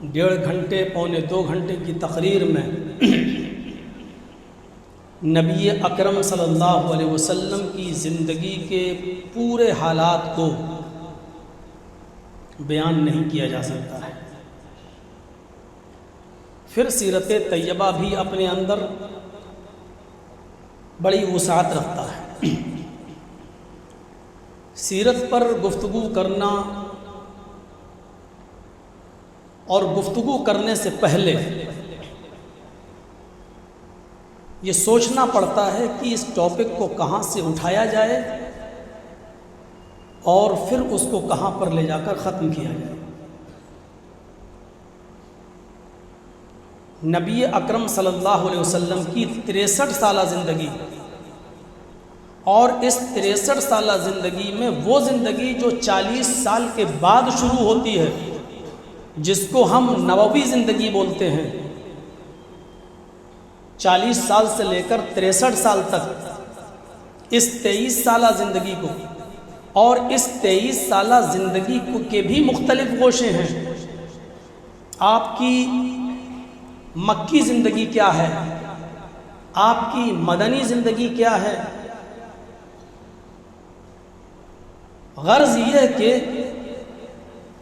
1.5 گھنٹے پونے 2 گھنٹے کی تقریر میں نبی اکرم صلی اللہ علیہ وسلم کی زندگی کے پورے حالات کو بیان نہیں کیا جا سکتا ہے۔ پھر سیرت طیبہ بھی اپنے اندر بڑی وسعت رکھتا ہے۔ سیرت پر گفتگو کرنا اور گفتگو کرنے سے پہلے یہ سوچنا پڑتا ہے کہ اس ٹاپک کو کہاں سے اٹھایا جائے اور پھر اس کو کہاں پر لے جا کر ختم کیا جائے۔ نبی اکرم صلی اللہ علیہ وسلم کی 63 سالہ زندگی اور اس 63 سالہ زندگی میں وہ زندگی جو 40 سال کے بعد شروع ہوتی ہے، جس کو ہم نبوی زندگی بولتے ہیں، 40 سال سے لے کر 63 سال تک اس 23 سالہ زندگی کو اور اس 23 سالہ زندگی کے بھی مختلف گوشے ہیں۔ آپ کی مکی زندگی کیا ہے، آپ کی مدنی زندگی کیا ہے۔ غرض یہ ہے کہ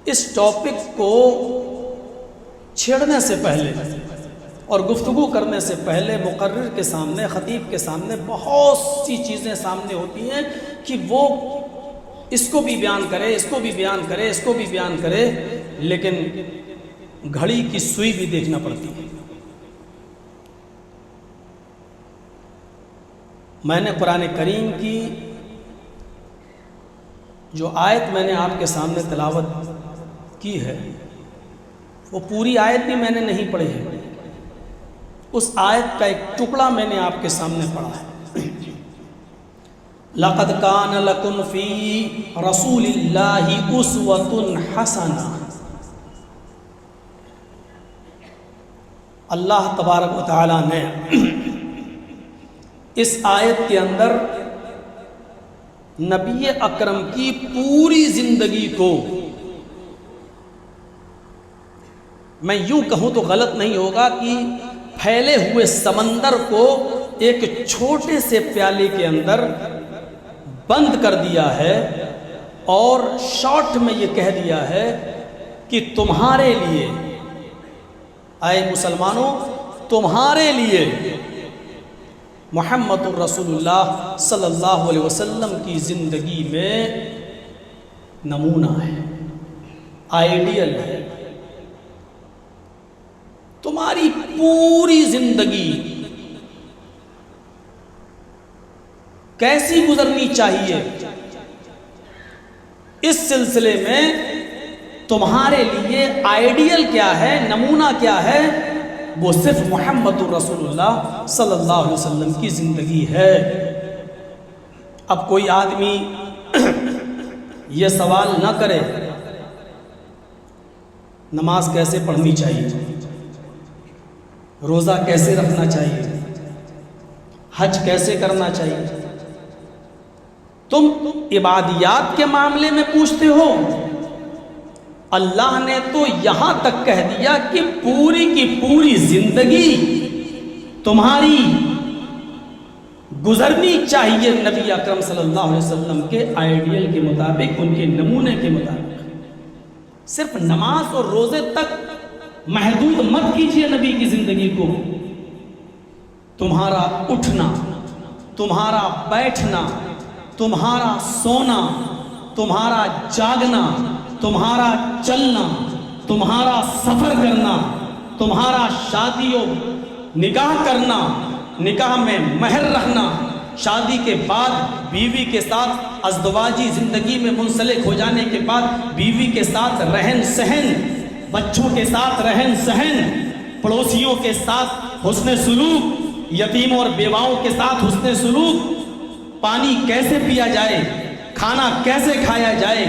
اس ٹاپک کو چھیڑنے سے پہلے اور گفتگو کرنے سے پہلے مقرر کے سامنے، خطیب کے سامنے بہت سی چیزیں سامنے ہوتی ہیں کہ وہ اس کو بھی بیان کرے، اس کو بھی بیان کرے، اس کو بھی بیان کرے، لیکن گھڑی کی سوئی بھی دیکھنا پڑتی ہے۔ میں نے قرآن کریم کی جو آیت میں نے آپ کے سامنے تلاوت کی ہے، وہ پوری آیت بھی میں نے نہیں پڑھی ہے، اس آیت کا ایک ٹکڑا میں نے آپ کے سامنے پڑھا ہے۔ لَقَدْ كَانَ لَكُمْ فِي رَسُولِ اللَّهِ أُسْوَةٌ حَسَنَةٌ۔ اللہ تبارک و تعالیٰ نے اس آیت کے اندر نبی اکرم کی پوری زندگی کو، میں یوں کہوں تو غلط نہیں ہوگا کہ پھیلے ہوئے سمندر کو ایک چھوٹے سے پیالے کے اندر بند کر دیا ہے اور شارٹ میں یہ کہہ دیا ہے کہ تمہارے لیے، اے مسلمانوں، تمہارے لیے محمد الرسول اللہ صلی اللہ علیہ وسلم کی زندگی میں نمونہ ہے، آئیڈیل ہے۔ تمہاری پوری زندگی کیسی گزرنی چاہیے، اس سلسلے میں تمہارے لیے آئیڈیل کیا ہے، نمونہ کیا ہے، وہ صرف محمد الرسول اللہ صلی اللہ علیہ وسلم کی زندگی ہے۔ اب کوئی آدمی یہ سوال نہ کرے نماز کیسے پڑھنی چاہیے، روزہ کیسے رکھنا چاہیے، حج کیسے کرنا چاہیے، تم عبادیات کے معاملے میں پوچھتے ہو۔ اللہ نے تو یہاں تک کہہ دیا کہ پوری کی پوری زندگی تمہاری گزرنی چاہیے نبی اکرم صلی اللہ علیہ وسلم کے آئیڈیل کے مطابق، ان کے نمونے کے مطابق۔ صرف نماز اور روزے تک محدود مت کیجیے نبی کی زندگی کو۔ تمہارا اٹھنا، تمہارا بیٹھنا، تمہارا سونا، تمہارا جاگنا، تمہارا چلنا، تمہارا سفر کرنا، تمہارا شادی و نکاح کرنا، نکاح میں مہر رکھنا، شادی کے بعد بیوی کے ساتھ ازدواجی زندگی میں منسلک ہو جانے کے بعد بیوی کے ساتھ رہن سہن، بچوں کے ساتھ رہن سہن، پڑوسیوں کے ساتھ حسن سلوک، یتیموں اور بیواؤں کے ساتھ حسن سلوک، پانی کیسے پیا جائے، کھانا کیسے کھایا جائے،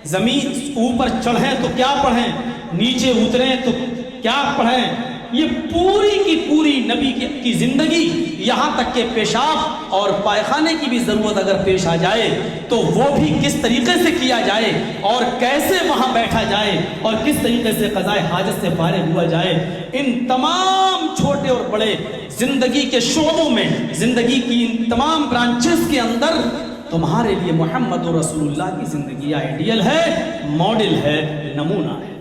زمین اوپر چڑھیں تو کیا پڑھیں، نیچے اتریں تو کیا پڑھیں، یہ پوری کی پوری نبی کی زندگی، یہاں تک کہ پیشاب اور پائخانے کی بھی ضرورت اگر پیش آ جائے تو وہ بھی کس طریقے سے کیا جائے اور کیسے وہاں بیٹھا جائے اور کس طریقے سے قضائے حاجت سے فارغ ہوا جائے، ان تمام چھوٹے اور بڑے زندگی کے شعبوں میں، زندگی کی ان تمام برانچز کے اندر تمہارے لیے محمد رسول اللہ کی زندگی آئیڈیل ہے، ماڈل ہے، نمونہ ہے۔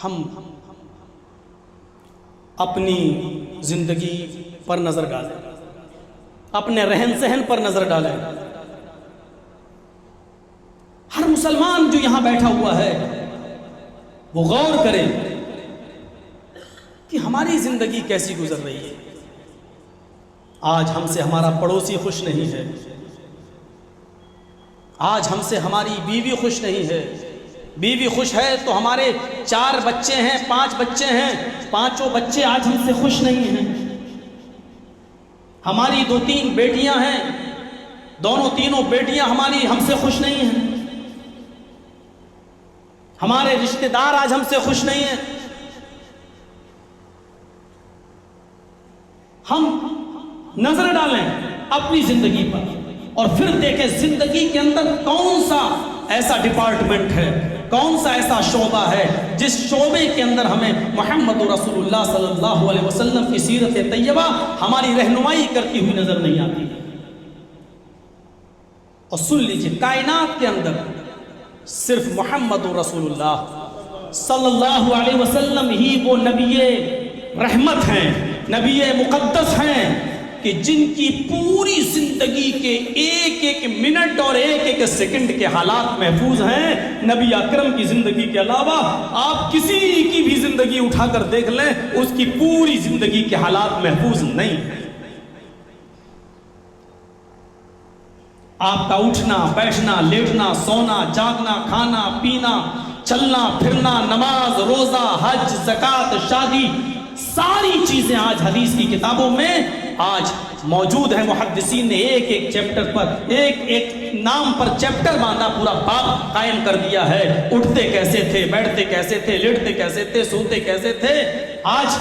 ہم اپنی زندگی پر نظر ڈالیں، اپنے رہن سہن پر نظر ڈالیں۔ ہر مسلمان جو یہاں بیٹھا ہوا ہے وہ غور کرے کہ ہماری زندگی کیسی گزر رہی ہے۔ آج ہم سے ہمارا پڑوسی خوش نہیں ہے، آج ہم سے ہماری بیوی خوش نہیں ہے۔ بیوی خوش ہے تو ہمارے 4 بچے ہیں، 5 بچے ہیں، 5 بچے آج ہم سے خوش نہیں ہیں۔ ہماری 2-3 بیٹیاں ہیں، دونوں تینوں بیٹیاں ہماری ہم سے خوش نہیں ہیں۔ ہمارے رشتہ دار آج ہم سے خوش نہیں ہیں۔ ہم نظر ڈالیں اپنی زندگی پر اور پھر دیکھیں زندگی کے اندر کون سا ایسا ڈپارٹمنٹ ہے، کون سا ایسا شعبہ ہے جس شعبے کے اندر ہمیں محمد رسول اللہ صلی اللہ علیہ وسلم کی سیرت طیبہ ہماری رہنمائی کرتی ہوئی نظر نہیں آتی۔ اور سن لیجئے، کائنات کے اندر صرف محمد رسول اللہ صلی اللہ علیہ وسلم ہی وہ نبی رحمت ہیں، نبی مقدس ہیں کہ جن کی پوری زندگی کے ایک ایک منٹ اور ایک ایک سیکنڈ کے حالات محفوظ ہیں۔ نبی اکرم کی زندگی کے علاوہ آپ کسی کی بھی زندگی اٹھا کر دیکھ لیں، اس کی پوری زندگی کے حالات محفوظ نہیں ہیں۔ آپ کا اٹھنا، بیٹھنا، لیٹنا، سونا، جاگنا، کھانا، پینا، چلنا پھرنا، نماز، روزہ، حج، زکوٰۃ، شادی، ساری چیزیں آج حدیث کی کتابوں میں آج موجود ہیں۔ محدثین نے ایک ایک چیپٹر پر، ایک ایک نام پر چیپٹر باندھا، پورا باب قائم کر دیا ہے۔ اٹھتے کیسے تھے، بیٹھتے کیسے تھے، لیٹتے کیسے تھے، سوتے کیسے تھے۔ آج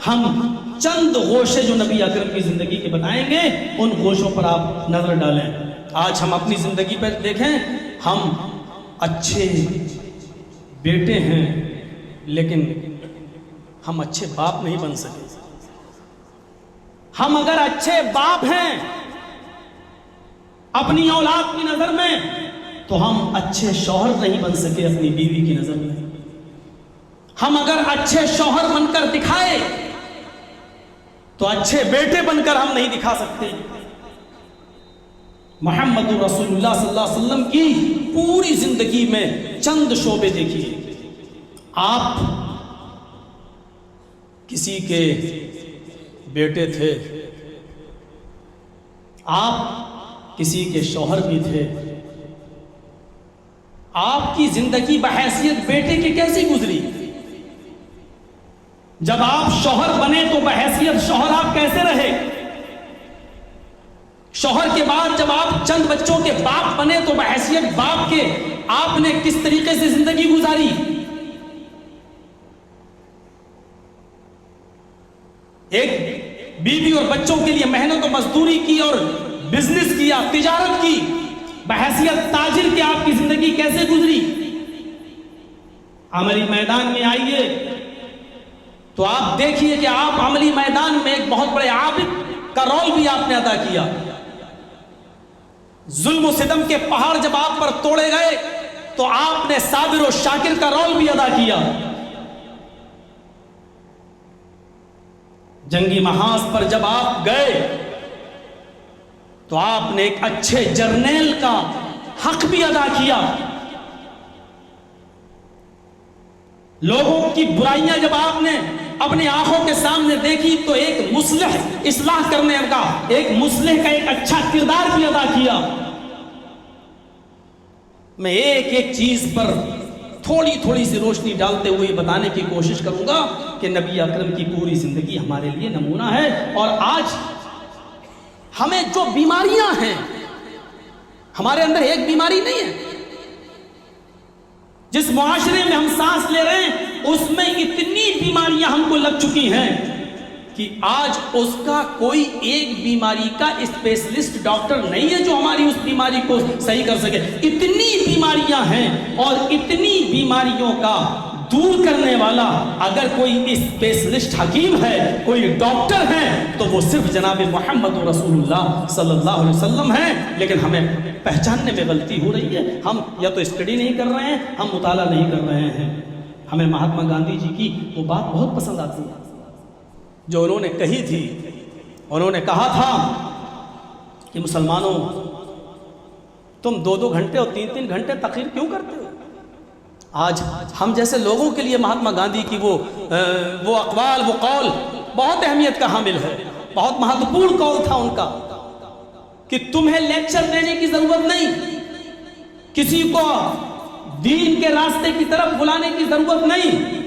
ہم چند گوشے جو نبی اکرم کی زندگی کے بتائیں گے، ان گوشوں پر آپ نظر ڈالیں۔ آج ہم اپنی زندگی پر دیکھیں، ہم اچھے بیٹے ہیں لیکن ہم اچھے باپ نہیں بن سکے۔ ہم اگر اچھے باپ ہیں اپنی اولاد کی نظر میں تو ہم اچھے شوہر نہیں بن سکے اپنی بیوی کی نظر میں۔ ہم اگر اچھے شوہر بن کر دکھائے تو اچھے بیٹے بن کر ہم نہیں دکھا سکتے۔ محمد رسول اللہ صلی اللہ علیہ وسلم کی پوری زندگی میں چند شعبے دیکھیے۔ آپ کسی کے بیٹے تھے، آپ کسی کے شوہر بھی تھے۔ آپ کی زندگی بحیثیت بیٹے کی کیسی گزری؟ جب آپ شوہر بنے تو بحیثیت شوہر آپ کیسے رہے؟ شوہر کے بعد جب آپ چند بچوں کے باپ بنے تو بحیثیت باپ کے آپ نے کس طریقے سے زندگی گزاری؟ ایک بیوی اور بچوں کے لیے محنت و مزدوری کی اور بزنس کیا، تجارت کی، بحیثیت تاجر کے آپ کی زندگی کیسے گزری؟ عملی میدان میں آئیے تو آپ دیکھیے کہ آپ عملی میدان میں ایک بہت بڑے عابد کا رول بھی آپ نے ادا کیا۔ ظلم و ستم کے پہاڑ جب آپ پر توڑے گئے تو آپ نے صابر و شاکر کا رول بھی ادا کیا۔ جنگی محاذ پر جب آپ گئے تو آپ نے ایک اچھے جرنیل کا حق بھی ادا کیا۔ لوگوں کی برائیاں جب آپ نے اپنی آنکھوں کے سامنے دیکھی تو ایک مصلح، اصلاح کرنے کا، ایک مصلح کا ایک اچھا کردار بھی ادا کیا۔ میں ایک ایک چیز پر تھوڑی تھوڑی سی روشنی ڈالتے ہوئے بتانے کی کوشش کروں گا کہ نبی اکرم کی پوری زندگی ہمارے لیے نمونہ ہے۔ اور آج ہمیں جو بیماریاں ہیں، ہمارے اندر ایک بیماری نہیں ہے جس معاشرے میں ہم سانس لے رہے ہیں اس میں اتنی بیماریاں ہم کو لگ چکی ہیں کہ آج اس کا کوئی ایک بیماری کا اسپیشلسٹ ڈاکٹر نہیں ہے جو ہماری اس بیماری کو صحیح کر سکے. اتنی بیماریاں ہیں اور اتنی بیماریوں کا دور کرنے والا اگر کوئی اسپیشلسٹ حکیم ہے، کوئی ڈاکٹر ہے، تو وہ صرف جناب محمد رسول اللہ صلی اللہ علیہ وسلم ہیں. لیکن ہمیں پہچاننے میں غلطی ہو رہی ہے. ہم یا تو اسٹڈی نہیں کر رہے ہیں، ہم مطالعہ نہیں کر رہے ہیں. ہمیں مہاتما گاندھی جی کی وہ بات بہت پسند آتی ہے جو انہوں نے کہی تھی. انہوں نے کہا تھا کہ مسلمانوں، تم 2 گھنٹے اور 3 گھنٹے تقریر کیوں کرتے ہو؟ آج ہم جیسے لوگوں کے لیے مہاتما گاندھی کی وہ اقوال، وہ قول بہت اہمیت کا حامل ہے. بہت مہتوپورن قول تھا ان کا کہ تمہیں لیکچر دینے کی ضرورت نہیں، کسی کو دین کے راستے کی طرف بلانے کی ضرورت نہیں.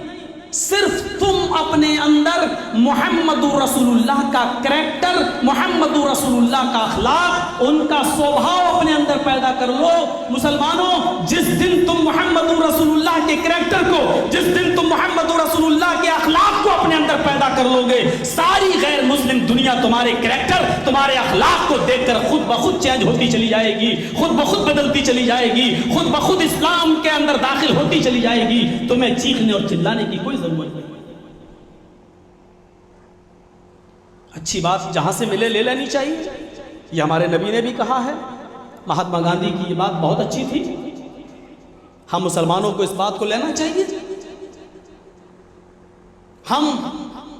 صرف تم اپنے اندر محمد رسول اللہ کا کریکٹر، محمد رسول اللہ کا اخلاق، ان کا سوبھاؤ اپنے اندر پیدا کر لو. مسلمانوں، جس دن تم محمد رسول اللہ کے کریکٹر کو، جس دن تم محمد رسول اللہ کے اخلاق کو اپنے اندر پیدا کر لو گے، ساری غیر مسلم دنیا تمہارے کریکٹر، تمہارے اخلاق کو دیکھ کر خود بخود چینج ہوتی چلی جائے گی، خود بخود بدلتی چلی جائے گی، خود بخود اسلام کے اندر داخل ہوتی چلی جائے گی. تمہیں چیخنے اور چلانے کی کوئی ضرورت نہیں. اچھی بات جہاں سے ملے لے لینی چاہیے. یہ ہمارے نبی نے بھی کہا ہے. مہاتما گاندھی کی یہ بات بہت اچھی تھی. ہم مسلمانوں کو اس بات کو لینا چاہیے. ہم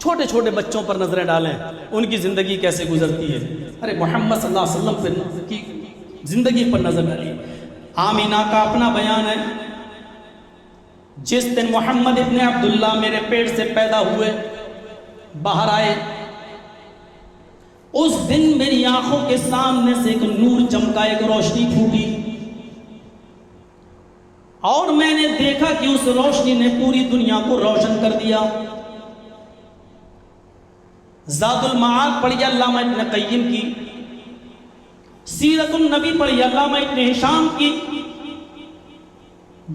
چھوٹے چھوٹے بچوں پر نظریں ڈالیں، ان کی زندگی کیسے گزرتی ہے. ارے محمد صلی اللہ علیہ وسلم کی زندگی پر نظر ڈالیے. آمینہ کا اپنا بیان ہے، جس دن محمد ابن عبداللہ میرے پیٹ سے پیدا ہوئے، باہر آئے، اس دن میری آنکھوں کے سامنے سے ایک نور چمکا، ایک روشنی پھوٹی، اور میں نے دیکھا کہ اس روشنی نے پوری دنیا کو روشن کر دیا. زاد المعاد پڑھی علامہ ابن قیم کی، سیرت النبی پڑھی علامہ ابن ہشام کی.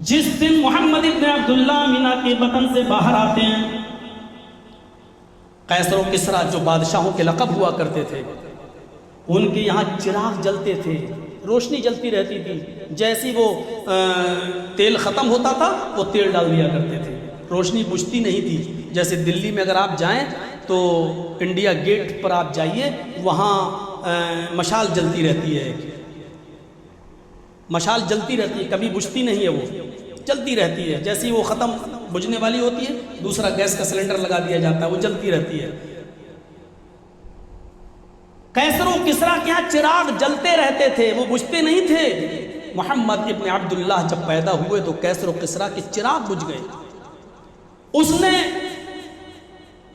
جس دن محمد ابن عبداللہ آمینہ کے بطن سے باہر آتے ہیں، قیصر و کسریٰ جو بادشاہوں کے لقب ہوا کرتے تھے، ان کے یہاں چراغ جلتے تھے، روشنی جلتی رہتی تھی. جیسی وہ تیل ختم ہوتا تھا وہ تیل ڈال دیا کرتے تھے، روشنی بجھتی نہیں تھی. جیسے دلی میں اگر آپ جائیں تو انڈیا گیٹ پر آپ جائیے، وہاں مشال جلتی رہتی ہے، مشال جلتی رہتی ہے، کبھی بجھتی نہیں ہے، وہ جلتی رہتی ہے. جیسی وہ ختم بجھنے والی ہوتی ہے، دوسرا گیس کا سلنڈر لگا دیا جاتا ہے، وہ جلتی رہتی ہے. قیصر و کسریٰ کے یہاں چراغ جلتے رہتے تھے، وہ بجھتے نہیں تھے. محمد ابن عبداللہ جب پیدا ہوئے تو قیصر و کسریٰ کے چراغ بجھ گئے. اس نے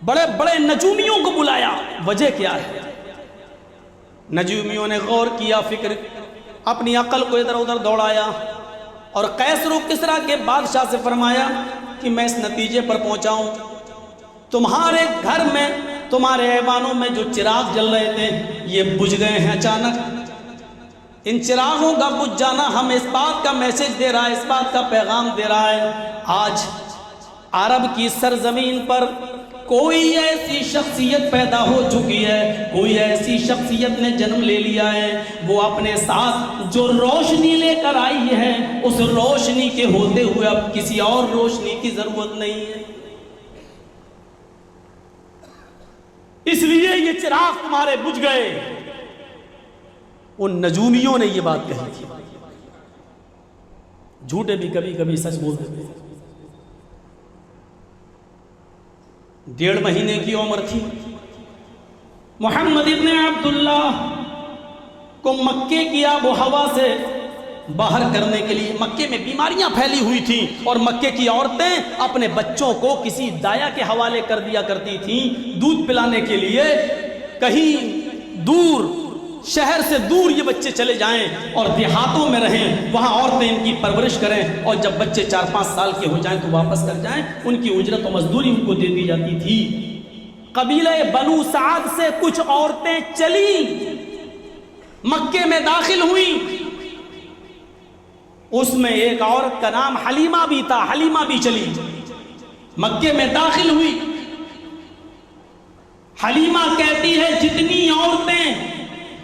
بڑے بڑے نجومیوں کو بلایا. وجہ کیا ہے؟ نجومیوں نے غور کیا، فکر، اپنی عقل کو ادھر ادھر دوڑایا، اور قیصر و کسریٰ کے بادشاہ سے فرمایا کہ میں اس نتیجے پر پہنچا ہوں، تمہارے گھر میں، تمہارے ایوانوں میں جو چراغ جل رہے تھے یہ بجھ گئے ہیں اچانک. ان چراغوں کا بجھ جانا ہمیں اس بات کا میسج دے رہا ہے، اس بات کا پیغام دے رہا ہے، آج عرب کی سرزمین پر کوئی ایسی شخصیت پیدا ہو چکی ہے، کوئی ایسی شخصیت نے جنم لے لیا ہے، وہ اپنے ساتھ جو روشنی لے کر آئی ہے، اس روشنی کے ہوتے ہوئے اب کسی اور روشنی کی ضرورت نہیں ہے. اس لیے یہ چراغ تمہارے بجھ گئے. ان نجومیوں نے یہ بات کہی تھی. جھوٹے بھی کبھی کبھی سچ بول دیتے. 1.5 مہینے کی عمر تھی. محمد ابن عبداللہ کو مکے کی آب و ہوا سے باہر کرنے کے لیے، مکے میں بیماریاں پھیلی ہوئی تھیں اور مکے کی عورتیں اپنے بچوں کو کسی دایا کے حوالے کر دیا کرتی تھیں دودھ پلانے کے لیے. کہیں دور، شہر سے دور یہ بچے چلے جائیں اور دیہاتوں میں رہیں، وہاں عورتیں ان کی پرورش کریں، اور جب بچے 4-5 سال کے ہو جائیں تو واپس کر جائیں. ان کی اجرت و مزدوری ان کو دے دی جاتی تھی. قبیلہ بنو سعد سے کچھ عورتیں چلیں، مکے میں داخل ہوئیں. اس میں ایک عورت کا نام حلیمہ بھی تھا. حلیمہ بھی چلی مکے میں داخل ہوئی. حلیمہ کہتی ہے جتنی عورتیں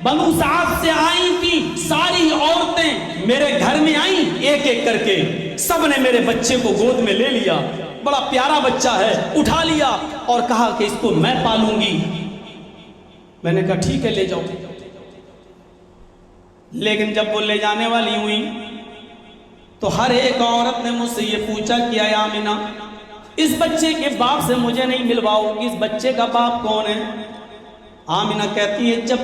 بنو سعد سے آئی تھی ساری عورتیں میرے گھر میں آئیں ایک ایک کر کے, سب نے میرے بچے کو گود میں لے لیا, بڑا پیارا بچہ ہے, اٹھا لیا اور کہا کہ اس کو میں پالوں گی. میں نے کہا ٹھیک ہے لے جاؤ. لیکن جب وہ لے جانے والی ہوئی تو ہر ایک عورت نے مجھ سے یہ پوچھا کہ اے آمنہ اس بچے کے باپ سے مجھے نہیں ملواؤ گی, اس بچے کا باپ کون ہے؟ آمنہ کہتی ہے جب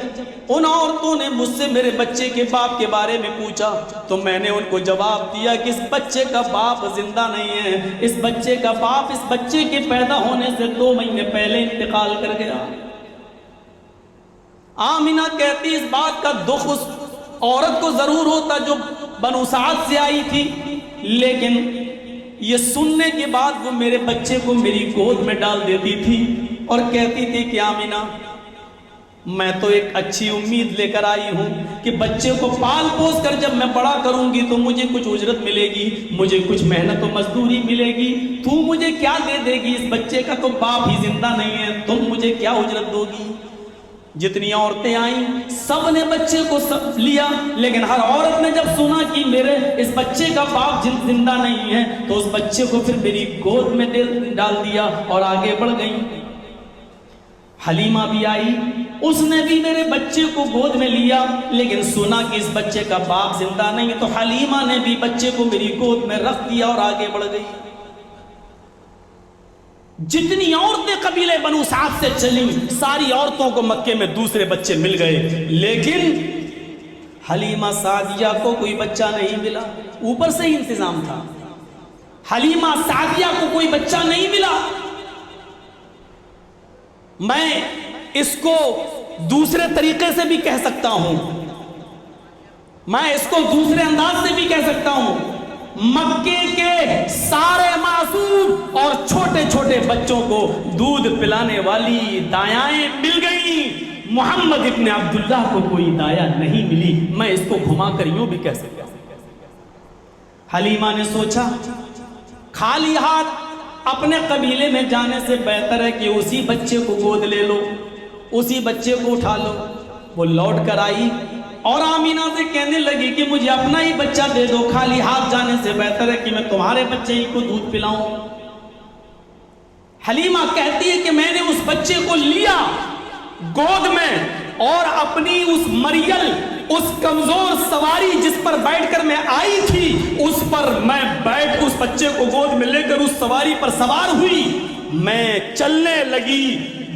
ان عورتوں نے مجھ سے میرے بچے کے باپ کے بارے میں پوچھا تو میں نے ان کو جواب دیا کہ اس بچے کا باپ زندہ نہیں ہے, اس بچے کا باپ اس بچے کے پیدا ہونے سے 2 مہینے پہلے انتقال کر گیا. آمنہ کہتی اس بات کا دکھ اس عورت کو ضرور ہوتا جو بنو سعد سے آئی تھی, لیکن یہ سننے کے بعد وہ میرے بچے کو میری گود میں ڈال دیتی تھی اور کہتی تھی کہ آمنہ میں تو ایک اچھی امید لے کر آئی ہوں کہ بچے کو پال پوس کر جب میں بڑا کروں گی تو مجھے کچھ اجرت ملے گی, مجھے کچھ محنت و مزدوری ملے گی. تو مجھے کیا دے دے گی؟ اس بچے کا تو باپ ہی زندہ نہیں ہے, تم مجھے کیا اجرت دو گی؟ جتنی عورتیں آئیں سب نے بچے کو لیا, لیکن ہر عورت نے جب سنا کہ میرے اس بچے کا باپ زندہ نہیں ہے تو اس بچے کو پھر میری گود میں ڈال دیا اور آگے بڑھ گئی. حلیمہ بھی آئی, اس نے بھی میرے بچے کو گود میں لیا, لیکن سنا کہ اس بچے کا باپ زندہ نہیں تو حلیمہ نے بھی بچے کو میری گود میں رکھ دیا اور آگے بڑھ گئی. جتنی عورتیں قبیلے بنو سعد سے چلیں ساری عورتوں کو مکے میں دوسرے بچے مل گئے, لیکن حلیمہ سعدیہ کو کوئی بچہ نہیں ملا. اوپر سے ہی انتظام تھا, حلیمہ سعدیہ کو کوئی بچہ نہیں ملا. میں اس کو دوسرے طریقے سے بھی کہہ سکتا ہوں, میں اس کو دوسرے انداز سے بھی کہہ سکتا ہوں. مکے کے سارے معصوم اور چھوٹے چھوٹے بچوں کو دودھ پلانے والی دایائیں مل گئیں, محمد ابن عبداللہ کو کوئی دایا نہیں ملی. میں اس کو گھما کر یوں بھی کہہ سکتا ہوں. حلیمہ نے سوچا خالی ہاتھ اپنے قبیلے میں جانے سے بہتر ہے کہ اسی بچے کو گود لے لو, اسی بچے کو اٹھا لو. وہ لوٹ کر آئی اور آمینہ سے کہنے لگی کہ مجھے اپنا ہی بچہ دے دو, خالی ہاتھ جانے سے بہتر ہے کہ میں تمہارے بچے ہی کو دودھ پلاؤں. حلیمہ کہتی ہے کہ میں نے اس بچے کو لیا گود میں اور اپنی اس مریل, اس کمزور سواری جس پر بیٹھ کر میں آئی تھی اس پر میں بیٹھ اس بچے کو گود میں لے کر اس سواری پر سوار ہوئی. میں چلنے لگی,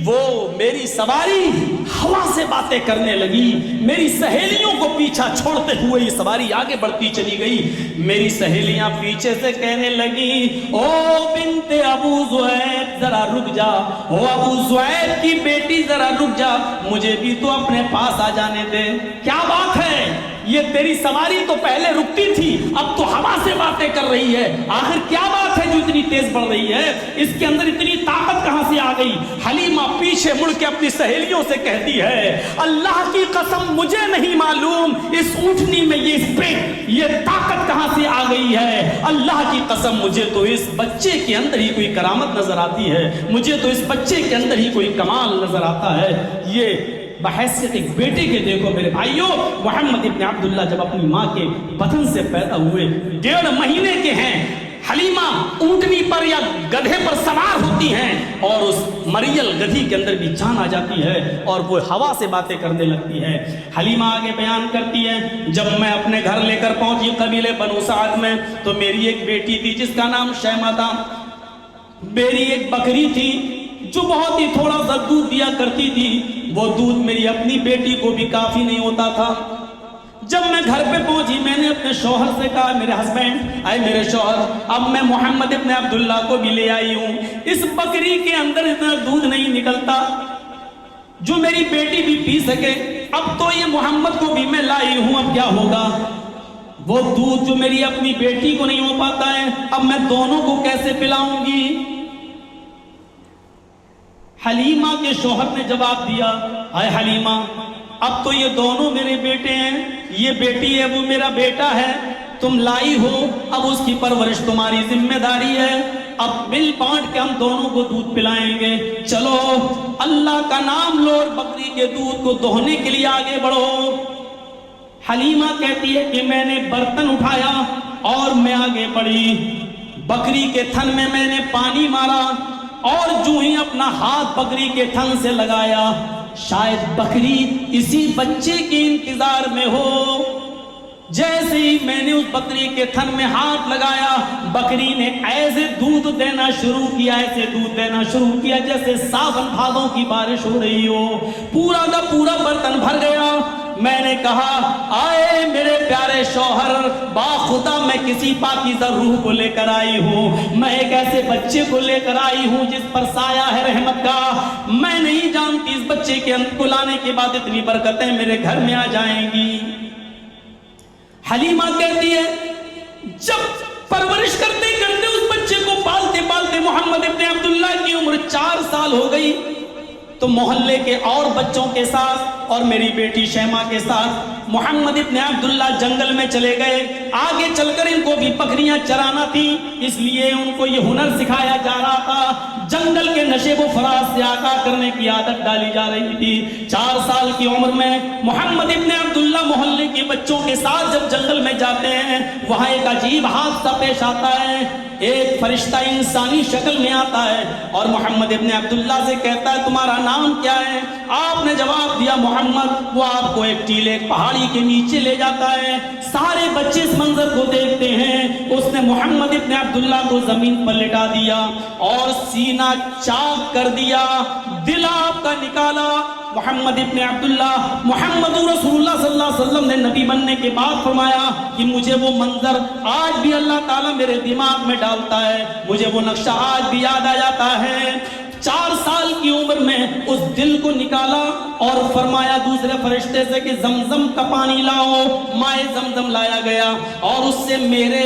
وہ میری سواری ہوا سے باتیں کرنے لگی, میری سہیلیوں کو پیچھا چھوڑتے ہوئے یہ سواری آگے بڑھتی چلی گئی. میری سہیلیاں پیچھے سے کہنے لگی او بنت ابو زعیب ذرا رک جا, او ابو زعیب کی بیٹی ذرا رک جا, مجھے بھی تو اپنے پاس آ جانے دے. کیا بات ہے, یہ تیری سواری تو پہلے رکتی تھی اب تو ہوا سے باتیں کر رہی ہے, آخر کیا بات ہے جو اتنی تیز بڑھ رہی ہے, اس کے اندر اتنی طاقت کہاں سے آ گئی؟ حلیمہ پیچھے مڑ کے اپنی سہیلیوں سے کہتی ہے اللہ کی قسم مجھے نہیں معلوم اس اونٹنی میں یہ طاقت کہاں سے آ گئی ہے. اللہ کی قسم مجھے تو اس بچے کے اندر ہی کوئی کرامت نظر آتی ہے, مجھے تو اس بچے کے اندر ہی کوئی کمال نظر آتا ہے. یہ بحیثیت ایک بیٹے کے دیکھو میرے بھائیوں, محمد ابن عبداللہ جب اپنی ماں کے بطن سے پیدا ہوئے 1.5 مہینے کے ہیں, حلیمہ اونٹنی پر یا گدھے پر سوار ہوتی ہیں اور اس مریل گدھی کے اندر بھی جان آ جاتی ہے اور وہ ہوا سے باتیں کرنے لگتی ہے. حلیمہ آگے بیان کرتی ہے جب میں اپنے گھر لے کر پہنچی قبیلے بنو سعد میں تو میری ایک بیٹی تھی جس کا نام شیمہ تھا. میری ایک بکری تھی جو بہت ہی تھوڑا سا دودھ دیا کرتی تھی, وہ دودھ میری اپنی بیٹی کو بھی کافی نہیں ہوتا تھا. جب میں گھر پہ پہنچی میں نے اپنے شوہر سے کہا میرے ہسبینڈ اے میرے شوہر اب میں محمد ابن عبداللہ کو بھی لے آئی ہوں, اس بکری کے اندر اتنا دودھ نہیں نکلتا جو میری بیٹی بھی پی سکے, اب تو یہ محمد کو بھی میں لائی ہوں, اب کیا ہوگا؟ وہ دودھ جو میری اپنی بیٹی کو نہیں ہو پاتا ہے اب میں دونوں کو کیسے پلاؤں گی؟ حلیمہ کے شوہر نے جواب دیا اے حلیمہ اب تو یہ دونوں میرے بیٹے ہیں, یہ بیٹی ہے وہ میرا بیٹا ہے, تم لائی ہو، اب اس کی پرورش تمہاری ذمہ داری ہے، اب مل بانٹ کے ہم دونوں کو دودھ پلائیں گے، چلو اللہ کا نام لو اور بکری کے دودھ کو دوہنے کے لیے آگے بڑھو۔ حلیمہ کہتی ہے کہ میں نے برتن اٹھایا اور میں آگے بڑھی، بکری کے تھن میں میں نے پانی مارا اور جو ہی اپنا ہاتھ بکری کے تھن سے لگایا، شاید بکری اسی بچے کے انتظار میں ہو، جیسے ہی میں نے اس بکری کے تھن میں ہاتھ لگایا، بکری نے ایسے دودھ دینا شروع کیا، ایسے دودھ دینا شروع کیا جیسے ساون بھادوں کی بارش ہو رہی ہو، پورا کا پورا برتن بھر گیا۔ میں نے کہا آئے میرے پیارے شوہر، با خدا میں کسی پاکیزہ روح کو لے کر آئی ہوں، میں ایک ایسے بچے کو لے کر آئی ہوں جس پر سایہ ہے رحمت کا، میں نہیں جانتی اس بچے کے انت کو لانے کے بعد اتنی برکتیں میرے گھر میں آ جائیں گی۔ حلیمہ کہتی ہے جب پرورش کرتے کرتے اس بچے کو پالتے پالتے محمد ابن عبداللہ کی عمر 4 سال ہو گئی، تو محلے کے اور بچوں کے ساتھ اور میری بیٹی شیمہ کے ساتھ محمد ابن عبداللہ جنگل میں چلے گئے۔ آگے چل کر ان کو بھی بکریاں چرانا تھی، اس لیے ان کو یہ ہنر سکھایا جا رہا تھا، جنگل کے نشیب و فراز سے آگاہ کرنے کی عادت ڈالی جا رہی تھی۔ 4 سال کی عمر میں محمد ابن عبداللہ محلے کے بچوں کے ساتھ جب جنگل میں جاتے ہیں، وہاں ایک عجیب حادثہ پیش آتا ہے، ایک فرشتہ انسانی شکل میں آتا ہے اور محمد ابن عبداللہ سے کہتا ہے تمہارا نام کیا ہے؟ آپ نے جواب دیا محمد، وہ آپ کو ایک ٹیلے پہاڑی کے نیچے لے جاتا ہے۔ سارے بچے اس منظر کو دیکھتے ہیں، اس نے محمد ابن عبداللہ کو زمین پر لٹا دیا اور سینہ چاک کر دیا، دل آپ کا نکالا۔ محمد ابن عبداللہ، محمد رسول اللہ صلی اللہ علیہ وسلم نے نبی بننے کے بعد فرمایا کہ مجھے وہ منظر آج بھی اللہ تعالیٰ میرے دماغ میں ڈالتا ہے، مجھے وہ نقشہ آج بھی یاد آ جاتا ہے۔ 4 سال کی عمر میں اس دل کو نکالا اور فرمایا دوسرے فرشتے سے کہ زمزم کا پانی لاؤ، مائے زمزم لایا گیا اور اس سے میرے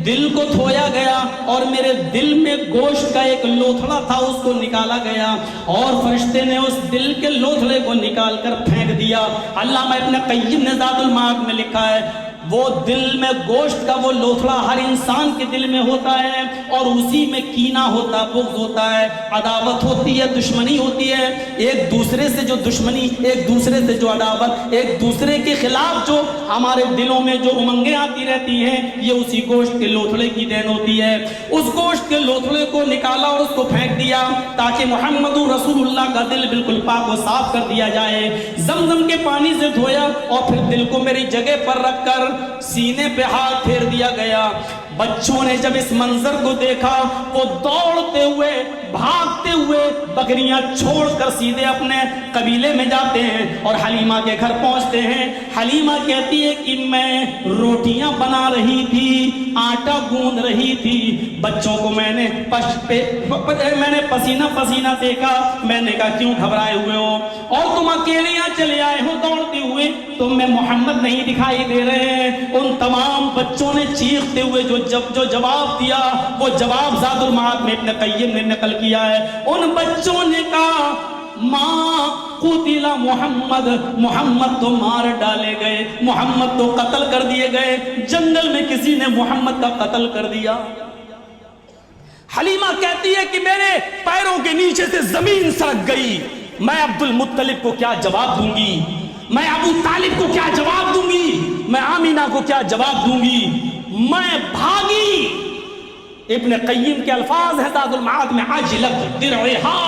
دل کو دھویا گیا اور میرے دل میں گوشت کا ایک لوتھڑا تھا اس کو نکالا گیا اور فرشتے نے اس دل کے لوتھڑے کو نکال کر پھینک دیا۔ علامہ ابن قیم نے زاد المعاد میں لکھا ہے وہ دل میں گوشت کا وہ لوتھڑا ہر انسان کے دل میں ہوتا ہے اور اسی میں کینہ ہوتا، بغض ہوتا ہے، عداوت ہوتی ہے، دشمنی ہوتی ہے، ایک دوسرے سے جو دشمنی، ایک دوسرے سے جو عداوت، ایک دوسرے کے خلاف جو ہمارے دلوں میں جو امنگیں آتی رہتی ہیں، یہ اسی گوشت کے لوتھڑے کی دین ہوتی ہے۔ اس گوشت کے لوتھڑے کو نکالا اور اس کو پھینک دیا تاکہ محمد رسول اللہ کا دل بالکل پاک و صاف کر دیا جائے۔ زمزم کے پانی سے دھویا اور پھر دل کو میری جگہ پر رکھ کر سینے پہ ہاتھ پھیر دیا گیا۔ بچوں نے جب اس منظر کو دیکھا وہ دوڑتے ہوئے بھاگتے ہوئے بکریاں چھوڑ کر سیدھے اپنے قبیلے میں جاتے ہیں اور حلیمہ کے گھر پہنچتے ہیں۔ حلیمہ کہتی ہے کہ میں روٹیاں بنا رہی تھی، آٹا گوندھ رہی تھی، بچوں کو میں نے پسینہ پسینہ دیکھا، میں نے کہا کیوں گھبرائے ہوئے ہو اور تم اکیلے یہاں چلے آئے ہو دوڑتے ہوئے، تم میں محمد نہیں دکھائی دے رہے ہیں۔ ان تمام بچوں نے چیختے ہوئے جو جواب دیا وہ جواب زاد المعاد میں ابن قیم نے نقل کیا ہے۔ ان بچوں نے کہا ماں قتل محمد، محمد تو مار ڈالے گئے، محمد تو قتل کر دیے گئے، جنگل میں کسی نے محمد کا قتل کر دیا۔ حلیمہ کہتی ہے کہ میرے پیروں کے نیچے سے زمین سرک گئی، میں عبد المطلب کو کیا جواب دوں گی، میں ابو طالب کو کیا جواب دوں گی، میں آمینہ کو کیا جواب دوں گی، میں بھاگی۔ ابن قیم کے الفاظ ہیں زاد المعاد میں عجلت درعہا،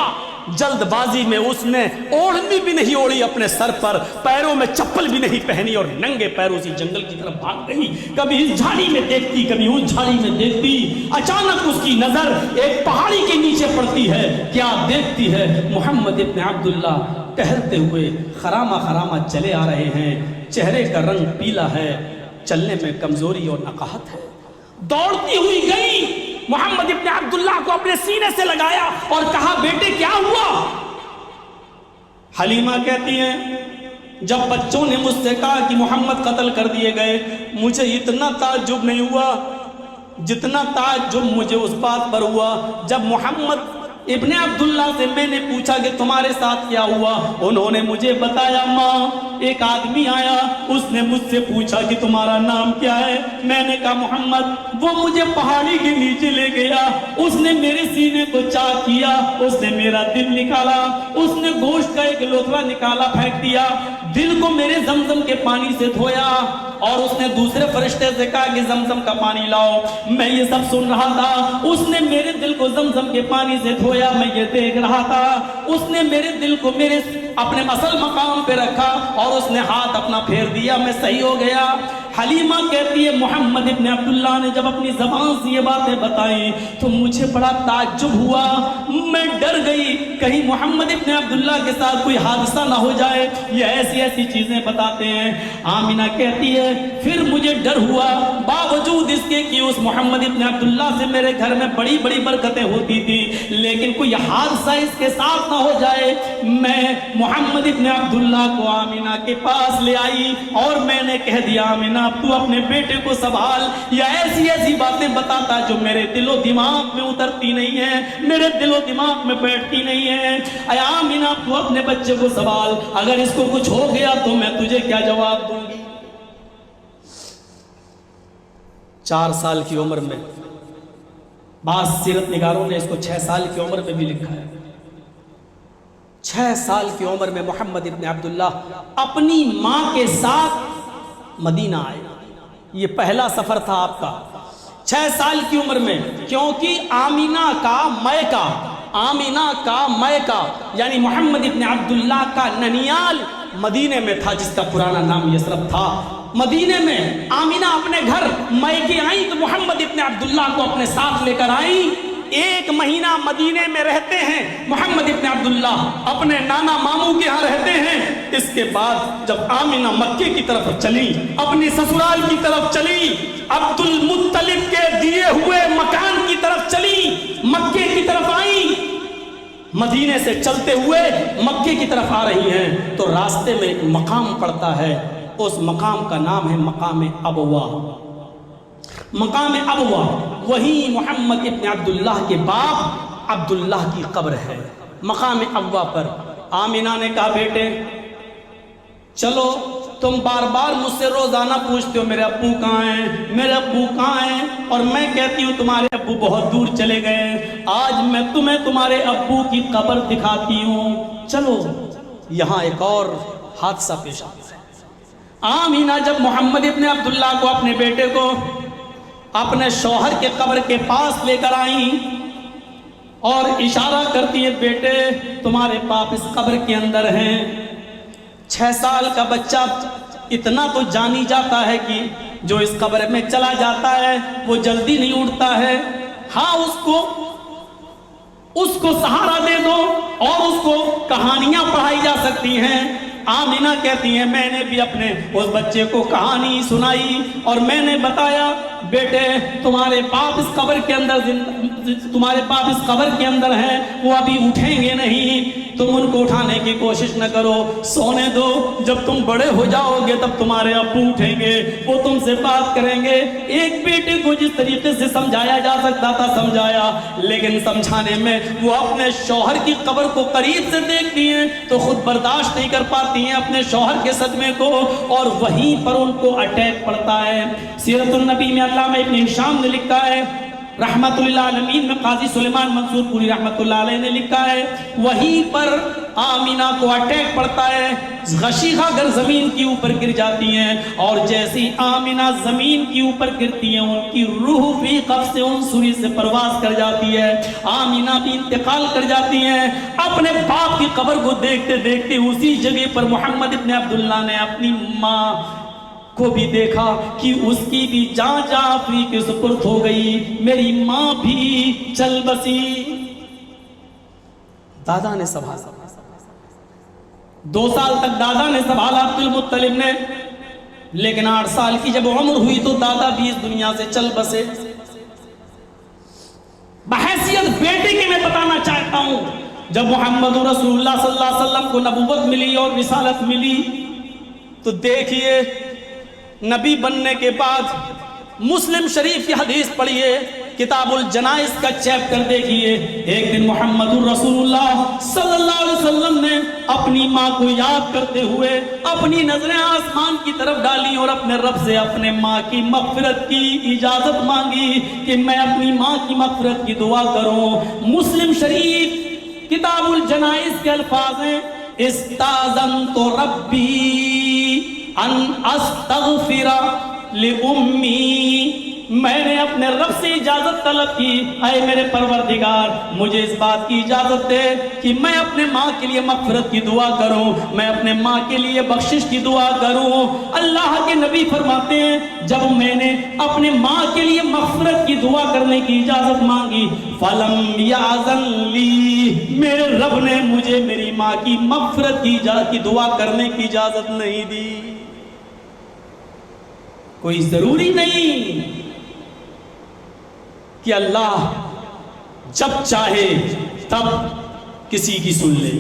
جلد بازی میں اس نے اوڑھنی بھی نہیں اوڑھی اپنے سر پر، پیروں میں چپل بھی نہیں پہنی اور ننگے پیروں سے جنگل کی طرف بھاگ گئی، کبھی اس جھاڑی میں دیکھتی کبھی اس جھاڑی میں دیکھتی۔ اچانک اس کی نظر ایک پہاڑی کے نیچے پڑتی ہے، کیا دیکھتی ہے محمد ابن عبداللہ ٹہلتے ہوئے خرامہ خرامہ چلے آ رہے ہیں، چہرے کا رنگ پیلا ہے، چلنے میں کمزوری اور نقاہت ہے۔ دوڑتی ہوئی گئی، محمد ابن عبداللہ کو اپنے سینے سے لگایا اور کہا بیٹے کیا ہوا؟ حلیمہ کہتی ہیں جب بچوں نے مجھ سے کہا کہ محمد قتل کر دیے گئے، مجھے اتنا تعجب نہیں ہوا جتنا تعجب مجھے اس بات پر ہوا جب محمد ابن عبداللہ سے میں نے پوچھا کہ تمہارے ساتھ کیا ہوا؟ انہوں نے مجھے بتایا ماں ایک آدمی آیا، اس نے مجھ سے پوچھا کہ تمہارا نام کیا ہے؟ میں نے کہا محمد۔ وہ مجھے پہاڑی کے نیچے لے گیا، اس نے میرے سینے کو چاک کیا، اس نے میرا دل نکالا، اس نے گوشت کا ایک لوتھڑا نکالا پھینک دیا، دل کو میرے زمزم کے پانی سے دھویا، اور اس نے دوسرے فرشتے سے کہا کہ زمزم کا پانی لاؤ۔ میں یہ سب سن رہا تھا، اس نے میرے دل کو زمزم کے پانی سے دھویا، میں یہ دیکھ رہا تھا، اس نے میرے دل کو میرے اپنے اصل مقام پہ رکھا، اور اس نے ہاتھ اپنا پھیر دیا، میں صحیح ہو گیا۔ حلیمہ کہتی ہے محمد ابن عبداللہ نے جب اپنی زبان سے یہ باتیں بتائیں تو مجھے بڑا تعجب ہوا، میں ڈر گئی کہیں محمد ابن عبداللہ کے ساتھ کوئی حادثہ نہ ہو جائے، یہ ایسی ایسی چیزیں بتاتے ہیں۔ آمینہ کہتی ہے پھر مجھے ڈر ہوا، باوجود اس کے کہ اس محمد ابن عبداللہ سے میرے گھر میں بڑی بڑی برکتیں ہوتی تھی، لیکن کوئی حادثہ اس کے ساتھ نہ ہو جائے، میں محمد ابن عبداللہ کو آمینہ کے پاس لے آئی، اور میں نے کہہ دیا آمینہ اب تو اپنے بیٹے کو سنبھال، یا ایسی ایسی باتیں بتاتا جو میرے دل و دماغ میں اترتی نہیں ہیں، میرے دل و دماغ میں بیٹھتی نہیں ہیں۔ اے آمینہ اب تو اپنے بچے کو سنبھال، اگر اس کو کچھ ہو گیا تو میں تجھے کیا جواب دوں گی؟ 4 سال کی عمر میں، بعض سیرت نگاروں نے اس کو 6 سال کی عمر میں بھی لکھا ہے۔ 6 سال کی عمر میں محمد ابن عبداللہ اپنی ماں کے ساتھ مدینہ آئے، یہ پہلا سفر تھا آپ کا 6 سال کی عمر میں، کیونکہ آمینہ کا مائکہ یعنی محمد ابن عبداللہ کا ننیال مدینے میں تھا، جس کا پرانا نام یثرب تھا۔ مدینے میں آمینہ اپنے گھر مائکے آئیں تو محمد ابن عبداللہ کو اپنے ساتھ لے کر آئیں۔ 1 مہینہ مدینے میں رہتے ہیں محمد ابن عبداللہ، اپنے نانا ماموں کے ہاں رہتے ہیں۔ اس کے بعد جب آمینہ مکے کی طرف چلی، اپنی سسرال کی طرف چلی، عبد المطلب کے دیے ہوئے مکان کی طرف چلی، مکے کی طرف آئیں، مدینے سے چلتے ہوئے مکے کی طرف آ رہی ہیں تو راستے میں ایک مقام پڑتا ہے، اس مقام کا نام ہے مقام ابوا۔ مقام ابوا وہی محمد ابن عبداللہ کے باپ عبداللہ کی قبر ہے۔ مقام ابوا پر آمینہ نے کہا بیٹے چلو، تم بار بار مجھ سے روزانہ پوچھتے ہو میرے ابو کہاں ہیں، میرے ابو کہاں ہیں، اور میں کہتی ہوں تمہارے ابو بہت دور چلے گئے، آج میں تمہیں تمہارے ابو کی قبر دکھاتی ہوں، چلو۔ یہاں ایک اور حادثہ پیش آتا ہے۔ آمینہ جب محمد ابن عبداللہ کو اپنے بیٹے کو اپنے شوہر کے قبر کے پاس لے کر آئیں اور اشارہ کرتی ہے بیٹے تمہارے باپ اس قبر کے اندر ہیں۔ 6 سال کا بچہ اتنا تو جانی جاتا ہے کہ جو اس قبر میں چلا جاتا ہے وہ جلدی نہیں اٹھتا ہے، ہاں اس کو سہارا دے دو اور اس کو کہانیاں پڑھائی جا سکتی ہیں۔ آمینہ کہتی ہیں میں نے بھی اپنے اس بچے کو کہانی سنائی اور میں نے بتایا بیٹے تمہارے باپ اس قبر کے اندر ہیں، وہ ابھی اٹھیں گے نہیں، تم ان کو اٹھانے کی کوشش نہ کرو، سونے دو، جب تم بڑے ہو جاؤ گے تب تمہارے ابو اٹھیں گے، وہ تم سے بات کریں گے۔ ایک بیٹے کو جس طریقے سے سمجھایا جا سکتا تھا سمجھایا، لیکن سمجھانے میں وہ اپنے شوہر کی قبر کو قریب سے دیکھتی ہیں تو خود برداشت نہیں کر پاتی ہیں اپنے شوہر کے صدمے کو، اور وہیں پر ان کو اٹیک پڑتا ہے۔ سیرت النبی میں علامہ ابن ہشام نے لکھا ہے، رحمت اللہ عالمین میں قاضی سلیمان منصور پوری رحمت اللہ علیہ نے لکھا ہے، وہیں پر آمینہ کو اٹیک پڑتا ہے، غشیخہ گر زمین کی اوپر گر جاتی ہیں، اور جیسی آمینہ زمین کی اوپر گرتی ہیں ان کی روح بھی قبض عنصری سے پرواز کر جاتی ہے، آمینہ بھی انتقال کر جاتی ہیں۔ اپنے باپ کی قبر کو دیکھتے دیکھتے اسی جگہ پر محمد ابن عبداللہ نے اپنی ماں کو بھی دیکھا کہ اس کی بھی جان جعفری کے سپرد ہو گئی، میری ماں بھی چل بسی۔ دادا نے سنبھالا، 2 سال تک دادا نے سنبھالا عبد المطلب نے، لیکن 8 سال کی جب عمر ہوئی تو دادا بھی اس دنیا سے چل بسے۔ بحیثیت بیٹے کے میں بتانا چاہتا ہوں، جب محمد رسول اللہ صلی اللہ علیہ وسلم کو نبوت ملی اور رسالت ملی تو دیکھیے نبی بننے کے بعد مسلم شریف کی حدیث پڑھیے، کتاب الجنائز کا چیپٹر دیکھیے. ایک دن محمد رسول اللہ صلی اللہ علیہ وسلم نے اپنی ماں کو یاد کرتے ہوئے اپنی نظریں آسمان کی طرف ڈالی اور اپنے رب سے اپنے ماں کی مغفرت کی اجازت مانگی کہ میں اپنی ماں کی مغفرت کی دعا کروں. مسلم شریف کتاب الجنائز کے الفاظ ہیں استاذنت ربی ان استغفر لأمی. میں نے اپنے رب سے اجازت طلب کی، اے میرے پروردگار مجھے اس بات کی اجازت دے کہ میں اپنے ماں کے لیے مغفرت کی دعا کروں، میں اپنے ماں کے لیے بخشش کی دعا کروں. اللہ کے نبی فرماتے ہیں جب میں نے اپنے ماں کے لیے مغفرت کی دعا کرنے کی اجازت مانگی فلم یاذن لی، میرے رب نے مجھے میری ماں کی مغفرت کی دعا کرنے کی اجازت نہیں دی. کوئی ضروری نہیں کہ اللہ جب چاہے تب کسی کی سن لے.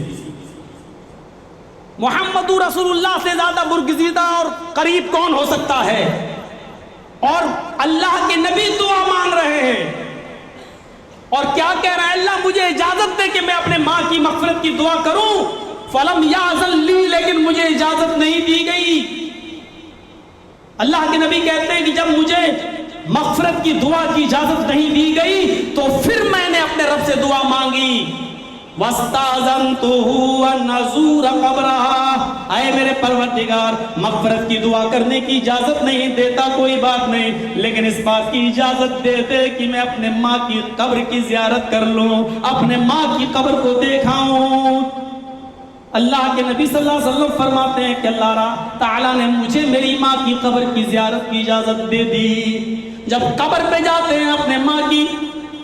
محمد رسول اللہ سے زیادہ برگزیدہ اور قریب کون ہو سکتا ہے؟ اور اللہ کے نبی دعا مانگ رہے ہیں اور کیا کہہ رہے ہیں؟ اللہ مجھے اجازت دے کہ میں اپنے ماں کی مغفرت کی دعا کروں. فلم یاذن لی، لیکن مجھے اجازت نہیں دی گئی. اللہ کے نبی کہتے ہیں کہ جب مجھے مغفرت کی دعا کی اجازت نہیں دی گئی تو پھر میں نے اپنے رب سے دعا مانگی. وَاسْتَأْذَنْتُهُ أَنْ أَزُورَ قَبْرَهَا، اے میرے پروردگار مغفرت کی دعا کرنے کی اجازت نہیں دیتا کوئی بات نہیں، لیکن اس بات کی اجازت دے دے کہ میں اپنے ماں کی قبر کی زیارت کر لوں، اپنے ماں کی قبر کو دیکھاؤں. اللہ کے نبی صلی اللہ علیہ وسلم فرماتے ہیں کہ اللہ تعالیٰ نے مجھے میری ماں کی قبر کی زیارت کی اجازت دے دی. جب قبر پہ جاتے ہیں اپنے ماں کی،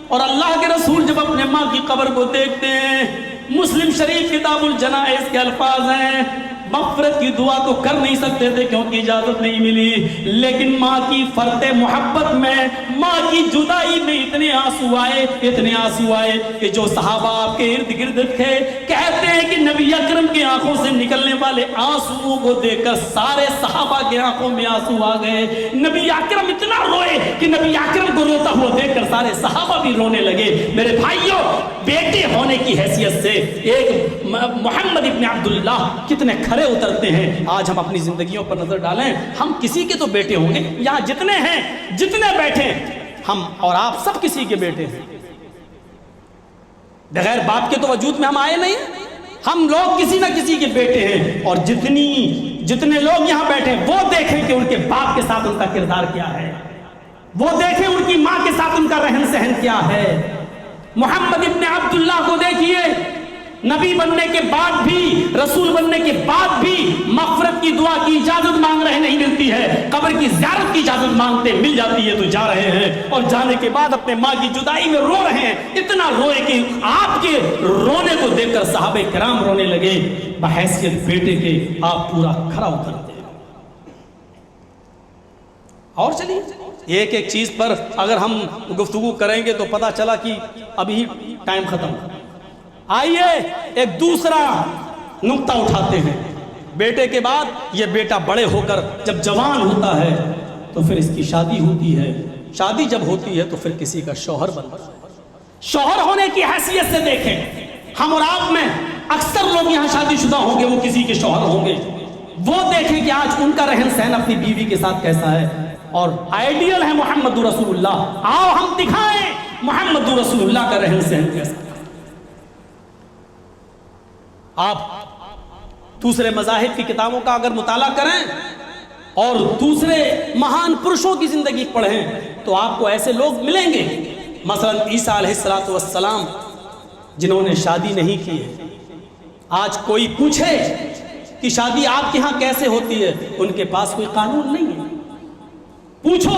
اور اللہ کے رسول جب اپنے ماں کی قبر کو دیکھتے ہیں، مسلم شریف کتاب الجنائز کے الفاظ ہیں مغفرت کی دعا تو کر نہیں سکتے تھے کیونکہ اجازت نہیں ملی، لیکن ماں کی فرط محبت میں، ماں کی جدائی میں اتنے آنسو آئے کہ جو صحابہ آپ کے ارد گرد تھے کہتے ہیں کہ نبی اکرم کی آنکھوں سے نکلنے والے آنسوؤں کو دیکھ کر سارے صحابہ کی آنکھوں میں آنسو آ گئے. نبی اکرم اتنا روئے کہ نبی اکرم کو روتا ہوا دیکھ کر سارے صحابہ بھی رونے لگے. میرے بھائیوں، بیٹے ہونے کی حیثیت سے ایک محمد ابن عبداللہ کتنے کھڑے اترتے ہیں. آج ہم اپنی زندگیوں پر نظر ڈالیں، ہم کسی کے تو بیٹے ہوں گے. یہاں جتنے ہیں، جتنے بیٹھے، ہم اور آپ سب کسی کے بیٹے ہیں. بغیر باپ کے تو وجود میں ہم آئے نہیں. ہم لوگ کسی نہ کسی کے بیٹے ہیں. اور جتنے لوگ یہاں بیٹھے وہ دیکھیں کہ ان کے باپ کے ساتھ ان کا کردار کیا ہے، وہ دیکھیں ان کی ماں کے ساتھ ان کا رہن سہن کیا ہے. محمد ابن عبداللہ کو دیکھیے، نبی بننے کے بعد بھی، رسول بننے کے بعد بھی مغفرت کی دعا کی اجازت مانگ رہے نہیں ملتی ہے. قبر کی زیارت کی اجازت مانگتے مل جاتی ہے تو جا رہے ہیں، اور جانے کے بعد اپنے ماں کی جدائی میں رو رہے ہیں. اتنا روئے کہ آپ کے رونے کو دیکھ کر صحابہ کرام رونے لگے. بحیثیت بیٹے کے آپ پورا کھڑا اترتے ہیں. اور چلیے ایک ایک چیز پر اگر ہم گفتگو کریں گے تو پتہ چلا کہ ابھی ٹائم ختم. آئیے ایک دوسرا نقطہ اٹھاتے ہیں. بیٹے کے بعد یہ بیٹا بڑے ہو کر جب جوان ہوتا ہے تو پھر اس کی شادی ہوتی ہے. شادی جب ہوتی ہے تو پھر کسی کا شوہر بنتا ہے. شوہر ہونے کی حیثیت سے دیکھیں، ہم اور آپ میں اکثر لوگ یہاں شادی شدہ ہوں گے، وہ کسی کے شوہر ہوں گے. وہ دیکھیں کہ آج ان کا رہن سہن اپنی بیوی کے ساتھ کیسا ہے. اور آئیڈیل ہے محمد رسول اللہ. آؤ ہم دکھائیں محمد رسول اللہ کا رہن سہن کیسا. آپ دوسرے مذاہب کی کتابوں کا اگر مطالعہ کریں اور دوسرے مہان پرشوں کی زندگی پڑھیں تو آپ کو ایسے لوگ ملیں گے، مثلا عیسیٰ علیہ السلام جنہوں نے شادی نہیں کی ہے. آج کوئی پوچھے کہ شادی آپ کے ہاں کیسے ہوتی ہے، ان کے پاس کوئی قانون نہیں ہے. پوچھو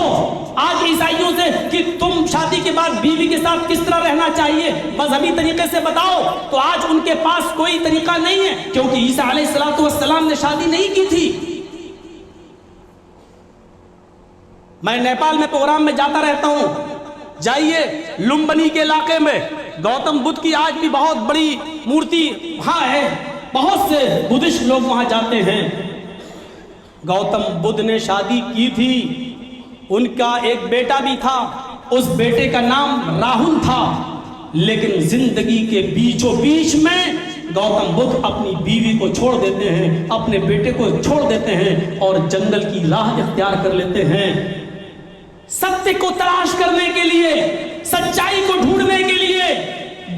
آج عیسائیوں سے کہ تم شادی کے بعد بیوی کے ساتھ کس طرح رہنا چاہیے، مذہبی طریقے سے بتاؤ، تو آج ان کے پاس کوئی طریقہ نہیں ہے، کیونکہ عیسیٰ علیہ السلام نے شادی نہیں کی تھی. میں نیپال میں پروگرام میں جاتا رہتا ہوں. جائیے لمبنی کے علاقے میں گوتم بدھ کی آج بھی بہت بڑی مورتی وہاں ہے. بہت سے بدھسٹ لوگ وہاں جاتے ہیں. گوتم بدھ نے شادی کی تھی، ان کا ایک بیٹا بھی تھا. اس بیٹے کا نام راہل تھا، لیکن زندگی کے بیچوں بیچ میں گوتم بدھ اپنی بیوی کو چھوڑ دیتے ہیں، اپنے بیٹے کو چھوڑ دیتے ہیں اور جنگل کی راہ اختیار کر لیتے ہیں، ستیہ کو تلاش کرنے کے لیے، سچائی کو ڈھونڈنے کے لیے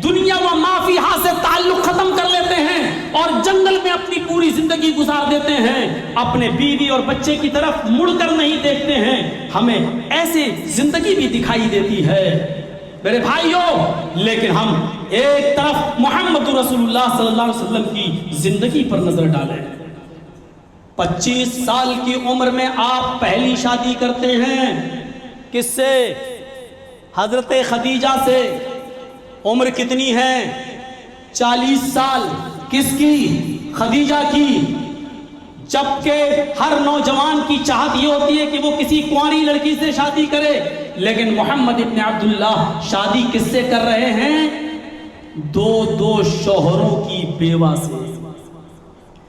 دنیا و مافیہا سے تعلق ختم کر لیتے ہیں اور جنگل میں اپنی پوری زندگی گزار دیتے ہیں، اپنے بیوی اور بچے کی طرف مڑ کر نہیں دیکھتے ہیں۔ ہمیں ایسی زندگی بھی دکھائی دیتی ہے میرے بھائیوں، لیکن ہم ایک طرف محمد رسول اللہ صلی اللہ علیہ وسلم کی زندگی پر نظر ڈالیں۔ 25 سال کی عمر میں آپ پہلی شادی کرتے ہیں، کس سے؟ حضرت خدیجہ سے۔ عمر کتنی ہے؟ 40 سال۔ کس کی؟ خدیجہ کی۔ جبکہ ہر نوجوان کی چاہت یہ ہوتی ہے کہ وہ کسی کنواری لڑکی سے شادی کرے، لیکن محمد ابن عبداللہ شادی کس سے کر رہے ہیں؟ دو شوہروں کی بیوہ سے۔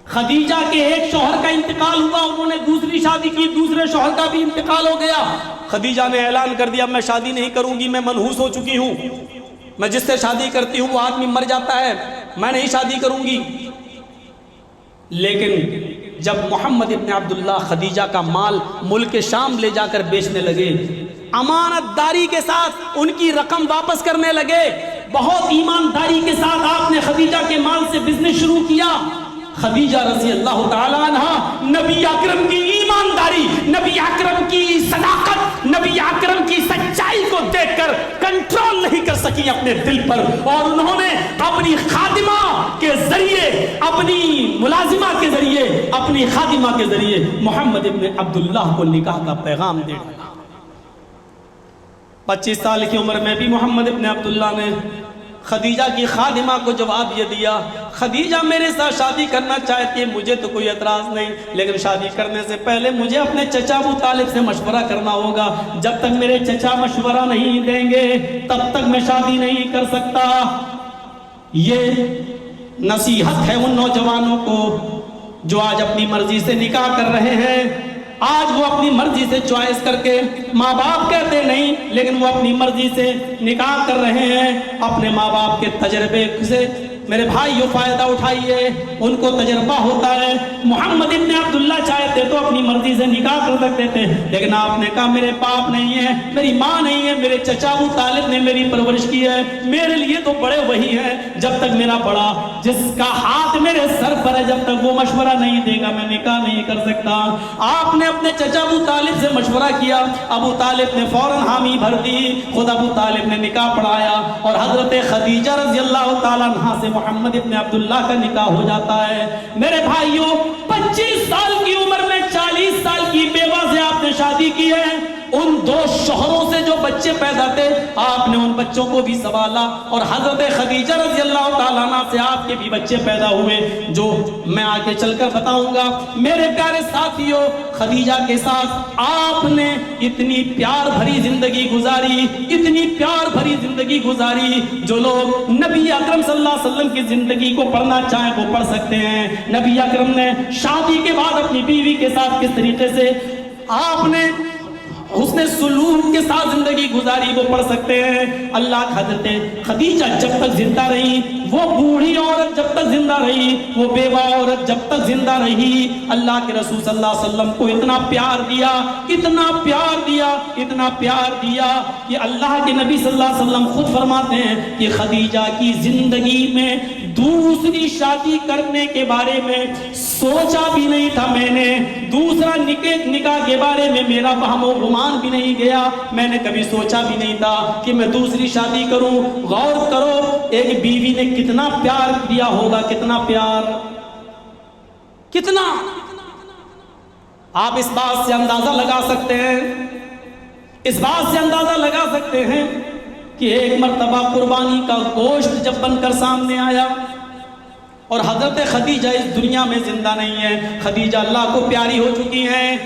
خدیجہ کے ایک شوہر کا انتقال ہوا، انہوں نے دوسری شادی کی، دوسرے شوہر کا بھی انتقال ہو گیا۔ خدیجہ نے اعلان کر دیا میں شادی نہیں کروں گی، میں منحوس ہو چکی ہوں، میں جس سے شادی کرتی ہوں وہ آدمی مر جاتا ہے، میں نہیں شادی کروں گی۔ لیکن جب محمد ابن عبداللہ خدیجہ کا مال ملک شام لے جا کر بیچنے لگے، امانت داری کے ساتھ ان کی رقم واپس کرنے لگے، بہت ایمانداری کے ساتھ آپ نے خدیجہ کے مال سے بزنس شروع کیا۔ خدیجہ رضی اللہ تعالیٰ عنہ نبی اکرم کی ایمانداری، نبی اکرم کی صداقت، نبی اکرم کی سچائی کو دیکھ کر کنٹرول نہیں کر سکی اپنے دل پر، اور انہوں نے اپنی خادمہ کے ذریعے، اپنی ملازمہ کے ذریعے، اپنی خادمہ کے ذریعے محمد ابن عبداللہ کو نکاح کا پیغام دے دیا۔ 25 سال کی عمر میں بھی محمد ابن عبداللہ نے خدیجہ کی خادمہ کو جواب یہ دیا، خدیجہ میرے ساتھ شادی کرنا چاہتی ہے، مجھے تو کوئی اعتراض نہیں، لیکن شادی کرنے سے پہلے مجھے اپنے چچا ابو طالب سے مشورہ کرنا ہوگا، جب تک میرے چچا مشورہ نہیں دیں گے تب تک میں شادی نہیں کر سکتا۔ یہ نصیحت ہے ان نوجوانوں کو جو آج اپنی مرضی سے نکاح کر رہے ہیں، آج وہ اپنی مرضی سے چوائس کر کے، ماں باپ کہتے نہیں لیکن وہ اپنی مرضی سے نکاح کر رہے ہیں، اپنے ماں باپ کے تجربے سے میرے بھائیوں فائدہ اٹھائیے، ان کو تجربہ ہوتا ہے۔ محمد ابن عبداللہ چاہتے تو اپنی مرضی سے نکاح کر سکتے تھے، لیکن آپ نے کہا میرے باپ نہیں ہے، میری ماں نہیں ہے، میرے چچا ابو طالب نے میری پرورش کی ہے، میرے لیے تو بڑے وہی ہیں، جب تک میرا بڑا جس کا ہاتھ میرے سر پر ہے جب تک وہ مشورہ نہیں دے گا میں نکاح نہیں کر سکتا۔ آپ نے اپنے چچا ابو طالب سے مشورہ کیا، ابو طالب نے فوراً حامی بھر دی، خود ابو طالب نے نکاح پڑھایا اور حضرت خدیجہ رضی اللہ تعالیٰ عنہا سے محمد ابن عبداللہ کا نکاح ہو جاتا ہے۔ میرے بھائیوں 25 سال کی عمر میں 40 سال کی بیوہ سے آپ نے شادی کی ہے، ان 2 شوہروں سے جو بچے پیدا تھے آپ نے ان بچوں کو بھی سنبھالا، اور حضرت خدیجہ رضی اللہ تعالیٰ عنہ سے آپ کے بھی بچے پیدا ہوئے جو میں آگے چل کر بتاؤں گا۔ میرے پیارے ساتھیوں، خدیجہ کے ساتھ آپ نے اتنی پیار بھری زندگی گزاری، اتنی پیار بھری زندگی گزاری، جو لوگ نبی اکرم صلی اللہ علیہ وسلم کی زندگی کو پڑھنا چاہیں وہ پڑھ سکتے ہیں۔ نبی اکرم نے شادی کے بعد اپنی بیوی کے ساتھ کس طریقے سے آپ نے حسن سلوک کے ساتھ زندگی گزاری وہ پڑھ سکتے ہیں۔ اللہ کی حضرت خدیجہ جب تک زندہ رہی، وہ بوڑھی عورت جب تک زندہ رہی، وہ بیوہ عورت جب تک زندہ رہی، اللہ کے رسول صلی اللہ علیہ وسلم کو اتنا پیار دیا، اتنا پیار دیا، اتنا پیار دیا کہ اللہ کے نبی صلی اللہ علیہ وسلم خود فرماتے ہیں کہ خدیجہ کی زندگی میں دوسری شادی کرنے کے بارے میں سوچا بھی نہیں تھا میں نے، دوسرا نکاح کے بارے میں میرا وہم و گمان بھی نہیں گیا، میں نے کبھی سوچا بھی نہیں تھا کہ میں دوسری شادی کروں۔ غور کرو ایک بیوی نے کتنا پیار دیا ہوگا، کتنا پیار، کتنا، آپ اس بات سے اندازہ لگا سکتے ہیں، اس بات سے اندازہ لگا سکتے ہیں کہ ایک مرتبہ قربانی کا گوشت جب بن کر سامنے آیا اور حضرت خدیجہ اس دنیا میں زندہ نہیں ہے، خدیجہ اللہ کو پیاری ہو چکی ہیں،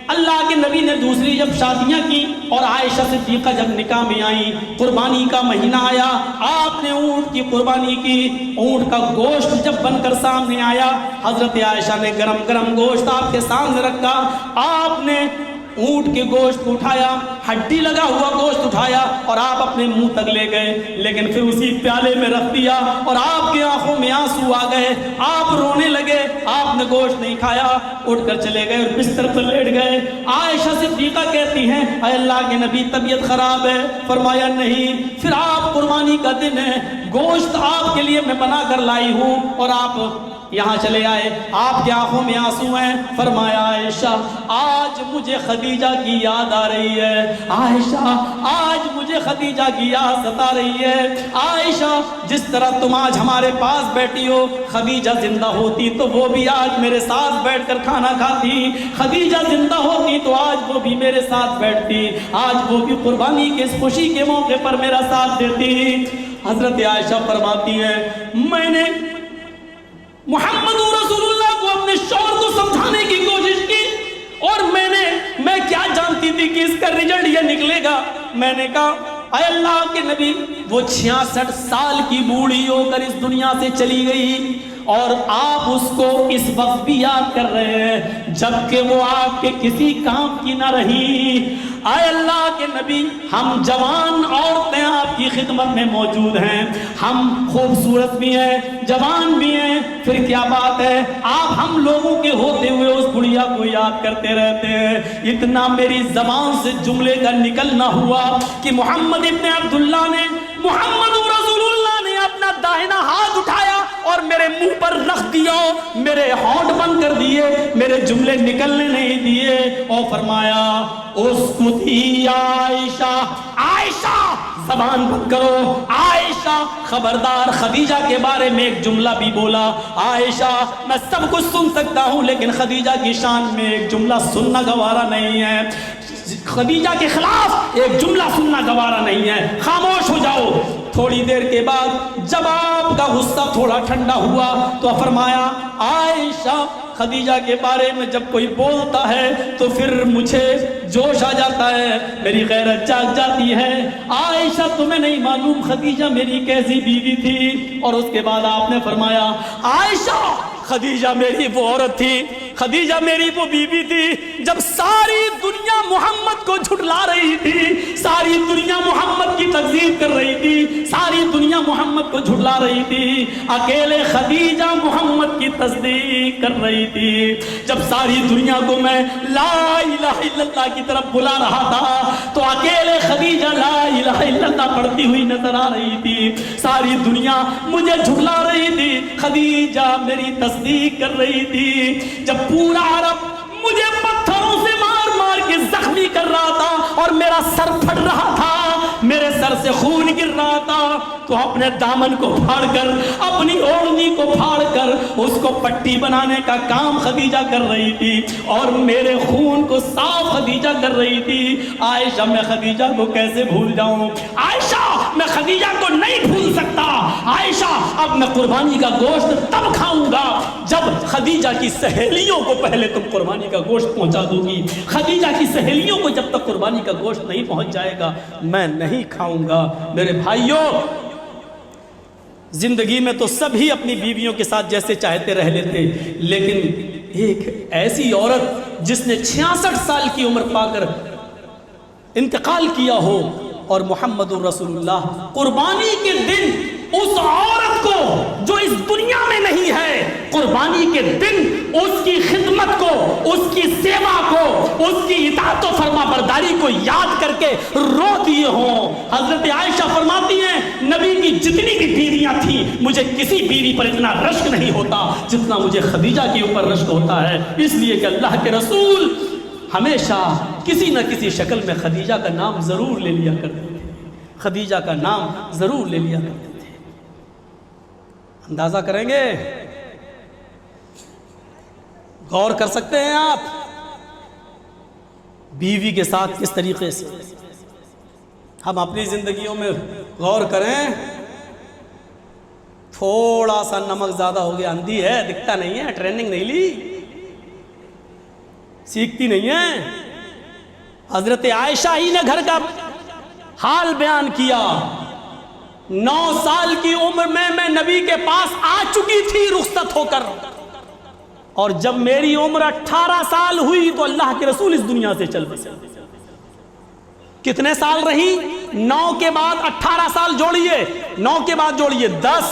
اللہ کے نبی نے دوسری جب شادیاں کی اور عائشہ صدیقہ جب نکاح میں آئیں، قربانی کا مہینہ آیا، آپ نے اونٹ کی قربانی کی، اونٹ کا گوشت جب بن کر سامنے آیا، حضرت عائشہ نے گرم گرم گوشت آپ کے سامنے رکھا، آپ نے اونٹ کے گوشت اٹھایا, ہڈی لگا ہوا گوشت اٹھایا اور آپ اپنے منہ تک لے گئے, لیکن پھر اسی پیالے میں رکھ دیا اور آپ کی آنکھوں میں آنسو آ گئے, آپ رونے لگے, آپ نے گوشت نہیں کھایا, اٹھ کر چلے گئے اور بستر پر لیٹ گئے. عائشہ صدیقہ کہتی ہیں اے اللہ کے نبی طبیعت خراب ہے؟ فرمایا نہیں. پھر آپ قربانی کا دن ہے, گوشت آپ کے لیے میں بنا کر لائی ہوں اور آپ یہاں چلے آئے, آپ کی آنکھوں میں آنسو ہیں. فرمایا عائشہ آج مجھے خدیجہ کی یاد آ رہی ہے, عائشہ آج مجھے خدیجہ کی یاد ستا رہی ہے. عائشہ جس طرح تم آج ہمارے پاس بیٹھی ہو, خدیجہ زندہ ہوتی تو وہ بھی آج میرے ساتھ بیٹھ کر کھانا کھاتی, خدیجہ زندہ ہوتی تو آج وہ بھی میرے ساتھ بیٹھتی, آج وہ بھی قربانی کے اس خوشی کے موقع پر میرا ساتھ دیتی. حضرت عائشہ فرماتی ہے میں نے محمد رسول اللہ کو اپنے شوہر کو سمجھانے کی کوشش کی اور میں کیا جانتی تھی کہ اس کا رزلٹ یہ نکلے گا. میں نے کہا اے اللہ کے نبی, وہ 66 سال کی بوڑھی ہو کر اس دنیا سے چلی گئی اور آپ اس کو اس وقت بھی یاد کر رہے ہیں جبکہ وہ آپ کے کسی کام کی نہ رہی. اے اللہ کے نبی, ہم جوان عورتیں آپ کی خدمت میں موجود ہیں, ہم خوبصورت بھی ہیں, جوان بھی ہیں, پھر کیا بات ہے آپ ہم لوگوں کے ہوتے ہوئے اس بڑھیا کو یاد کرتے رہتے ہیں. اتنا میری زبان سے جملے کا نکلنا ہوا کہ محمد ابن عبداللہ نے, محمد رسول اللہ نے اپنا داہنا ہاتھ اٹھایا اور میرے منہ پر رکھ دیا, میرے ہونٹ بند کر دیے, میرے جملے نکلنے نہیں دیے اور فرمایا اسکتی عائشہ, عائشہ زبان بند کرو, عائشہ خبردار. خدیجہ کے بارے میں ایک جملہ بھی بولا, عائشہ میں سب کچھ سن سکتا ہوں لیکن خدیجہ کی شان میں ایک جملہ سننا گوارا نہیں ہے, خدیجہ کے خلاف ایک جملہ سننا گوارا نہیں ہے, خاموش ہو جاؤ. تھوڑی دیر کے بعد جب آپ کا غصہ تھوڑا ٹھنڈا ہوا تو فرمایا عائشہ خدیجہ کے بارے میں جب کوئی بولتا ہے تو پھر مجھے جوش آ جاتا ہے, میری غیرت جاگ جاتی ہے. عائشہ تمہیں نہیں معلوم خدیجہ میری کیسی بیوی تھی. اور اس کے بعد آپ نے فرمایا عائشہ خدیجہ میری وہ عورت تھی, خدیجہ میری وہ بیوی تھی جب ساری دنیا محمد کو جھٹلا رہی تھی, ساری دنیا محمد کی تکذیب کر رہی تھی, ساری دنیا محمد کو جھٹلا رہی تھی, اکیلے خدیجہ محمد کی تصدیق کر رہی تھی. جب ساری دنیا کو میں لا الہ الا اللہ کی طرف بلا رہا تھا تو اکیلے خدیجہ لا الہ الا اللہ پڑھتی ہوئی نظر آ رہی تھی. ساری دنیا مجھے جھٹلا رہی تھی, خدیجہ میری تصدیق کر رہی تھی. جب پورا عرب مجھے پتھروں سے مار مار کے زخمی کر رہا تھا اور میرا سر پھٹ رہا تھا, میرے سر سے خون گر رہا تھا, تو اپنے دامن کو پھاڑ کر, اپنی اوڑھنی کو پھاڑ کر اس کو پٹی بنانے کا کام خدیجہ کر رہی تھی اور میرے خون کو صاف خدیجہ کر رہی تھی. عائشہ میں خدیجہ کو کیسے بھول جاؤں, عائشہ میں خدیجہ کو نہیں بھول سکتا. عائشہ اب میں قربانی کا گوشت تب کھاؤں گا جب خدیجہ کی سہیلیوں کو پہلے تم قربانی کا گوشت پہنچا دو گی. خدیجہ کی سہیلیوں کو جب تک قربانی کا گوشت نہیں پہنچ جائے گا میں نہیں کھاؤں گا. میرے بھائیوں, زندگی میں تو سب ہی اپنی بیویوں کے ساتھ جیسے چاہتے رہ لیتے, لیکن ایک ایسی عورت جس نے 66 سال کی عمر پا کر انتقال کیا ہو اور محمد رسول اللہ قربانی کے دن اس عورت کو جو اس دنیا میں نہیں ہے, قربانی کے دن اس کی خدمت کو, اس کی سیوا کو, اس کی اطاعت و فرما برداری کو یاد کر کے رو دیے ہوں. حضرت عائشہ فرماتی ہیں نبی کی جتنی بھی بیویاں تھیں مجھے کسی بیوی پر اتنا رشک نہیں ہوتا جتنا مجھے خدیجہ کے اوپر رشک ہوتا ہے, اس لیے کہ اللہ کے رسول ہمیشہ کسی نہ کسی شکل میں خدیجہ کا نام ضرور لے لیا کرتے تھے, خدیجہ کا نام ضرور لے لیا کرتے تھے. اندازہ کریں گے, غور کر سکتے ہیں آپ بیوی کے ساتھ کس طریقے سے. ہم اپنی زندگیوں میں غور کریں, تھوڑا سا نمک زیادہ ہو گیا, اندھی ہے, دکھتا نہیں ہے, ٹریننگ نہیں لی, سیکھتی نہیں ہے. حضرت عائشہ ہی نے گھر کا حال بیان کیا, 9 سال کی عمر میں نبی کے پاس آ چکی تھی رخصت ہو کر, اور جب میری عمر 18 سال ہوئی تو اللہ کے رسول اس دنیا سے چل بسے. کتنے سال رہی؟ 9 کے بعد 18 سال جوڑیے، 9 کے بعد جوڑیے 10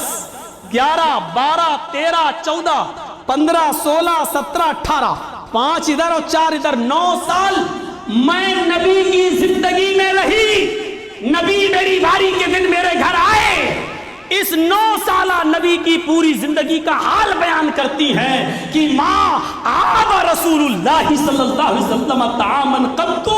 11 12 13 14 15 16 17 18 5 ادھر اور 4 ادھر، 9 سال میں نبی کی زندگی میں رہی. نبی میری باری کے دن میرے گھر آئے. اس 9 سالہ نبی کی پوری زندگی کا حال بیان کرتی ہے کہ ماں آب رسول اللہ صلی اللہ علیہ وسلم طعامن قط،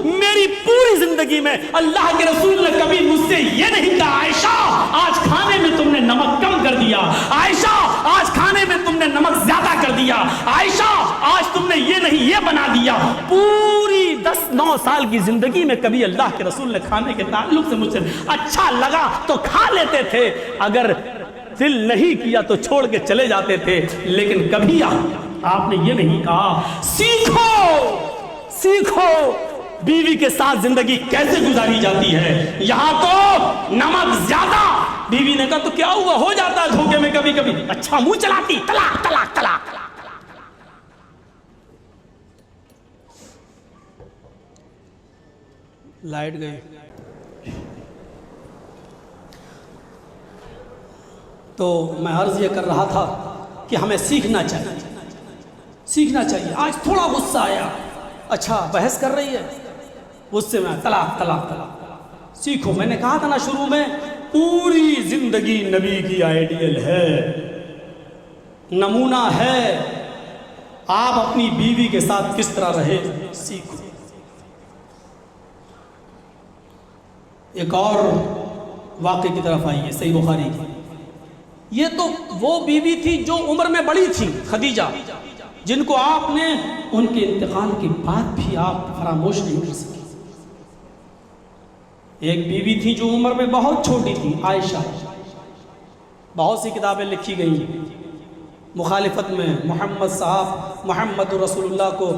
میری پوری زندگی میں اللہ کے رسول نے کبھی مجھ سے یہ نہیں کہا عائشہ آج کھانے میں تم نے نمک کم کر دیا، عائشہ آج کھانے میں تم نے نمک زیادہ کر دیا، عائشہ آج تم نے یہ نہیں یہ بنا دیا. پوری 9 سال کی زندگی میں کبھی اللہ کے رسول نے کھانے کے تعلق سے مجھ سے اچھا لگا تو کھا لیتے تھے، اگر دل نہیں کیا تو چھوڑ کے چلے جاتے تھے، لیکن کبھی آپ نے یہ نہیں کہا سیکھو بیوی کے ساتھ زندگی کیسے گزاری جاتی ہے. یہاں تو نمک زیادہ. بیوی نے کہا تو کیا ہوا، ہو جاتا ہے دھوکے میں کبھی کبھی. اچھا منہ چلاتی، طلاق طلاق طلاق. لائٹ گئے. تو میں عرض یہ کر رہا تھا کہ ہمیں سیکھنا چاہیے. آج تھوڑا غصہ آیا، اچھا بحث کر رہی ہے، غصے میں طلاق طلاق طلاق. سیکھو. میں نے کہا تھا نا شروع میں، پوری زندگی نبی کی آئیڈیل ہے، نمونہ ہے. آپ اپنی بیوی کے ساتھ کس طرح رہے سیکھو. ایک اور واقعے کی طرف آئیے، صحیح بخاری کی. یہ تو وہ بیوی تھی جو عمر میں بڑی تھی، خدیجہ، جن کو آپ نے ان کے انتقال کے بعد بھی آپ فراموش نہیں کر سکے. ایک بیوی تھی جو عمر میں بہت چھوٹی تھی، عائشہ. بہت سی کتابیں لکھی گئی مخالفت میں. محمد رسول اللہ کو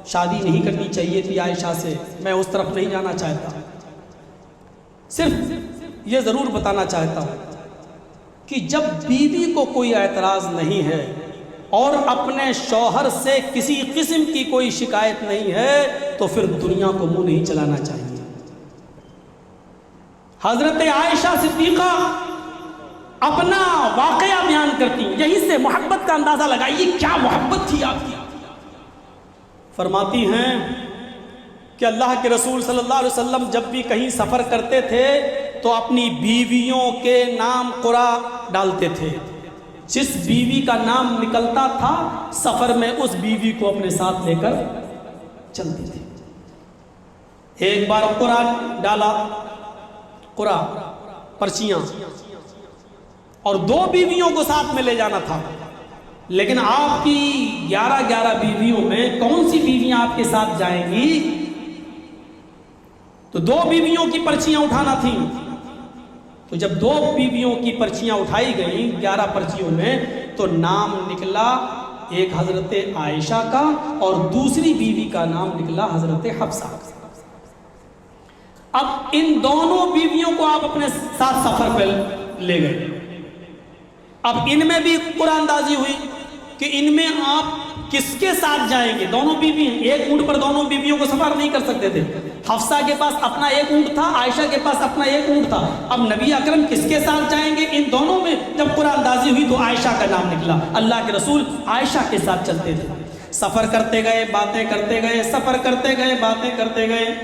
شادی نہیں کرنی چاہیے تھی عائشہ سے. میں اس طرف نہیں جانا چاہتا، صرف یہ ضرور بتانا چاہتا ہوں کہ جب بیوی کو کوئی اعتراض نہیں ہے اور اپنے شوہر سے کسی قسم کی کوئی شکایت نہیں ہے تو پھر دنیا کو منہ نہیں چلانا چاہیے. حضرت عائشہ صدیقہ اپنا واقعہ بیان کرتی، یہیں سے محبت کا اندازہ لگائیے کیا محبت تھی آپ کی. فرماتی ہیں کہ اللہ کے رسول صلی اللہ علیہ وسلم جب بھی کہیں سفر کرتے تھے تو اپنی بیویوں کے نام قرآ ڈالتے تھے. جس بیوی کا نام نکلتا تھا سفر میں اس بیوی کو اپنے ساتھ لے کر چلتے تھے. ایک بار قرآ ڈالا، قرآ پرچیاں، اور 2 بیویوں کو ساتھ میں لے جانا تھا. لیکن آپ کی 11 بیویوں میں کون سی بیویاں آپ کے ساتھ جائیں گی؟ تو 2 بیویوں کی پرچیاں اٹھانا تھیں. تو جب 2 بیویوں کی پرچیاں اٹھائی گئیں 11 پرچیوں میں، تو نام نکلا ایک حضرت عائشہ کا اور دوسری بیوی کا نام نکلا حضرت حفصہ کا. اب ان دونوں بیویوں کو آپ اپنے ساتھ سفر پہ لے گئے. اب ان میں بھی قرآن اندازی ہوئی کہ ان میں آپ کس کے ساتھ جائیں گے. دونوں بیوی ہیں، ایک اونٹ پر دونوں بیویوں کو سفر نہیں کر سکتے تھے. حفصہ کے پاس اپنا ایک اونٹ تھا، عائشہ کے پاس اپنا ایک اونٹ تھا. اب نبی اکرم کس کے ساتھ جائیں گے؟ ان دونوں میں جب قرآن اندازی ہوئی تو عائشہ کا نام نکلا. اللہ کے رسول عائشہ کے ساتھ چلتے تھے. سفر کرتے گئے، باتیں کرتے گئے، سفر کرتے گئے، باتیں کرتے گئے.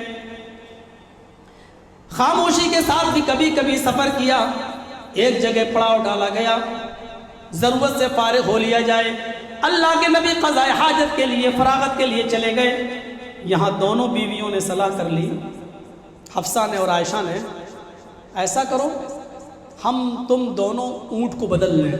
خاموشی کے ساتھ بھی کبھی کبھی سفر کیا. ایک جگہ پڑاؤ ڈالا گیا، ضرورت سے فارغ ہو لیا جائے. اللہ کے نبی قضاء حاجت کے لیے، فراغت کے لیے چلے گئے. یہاں دونوں بیویوں نے صلاح کر لی، حفصہ نے اور عائشہ نے، ایسا کرو ہم تم دونوں اونٹ کو بدل لیں.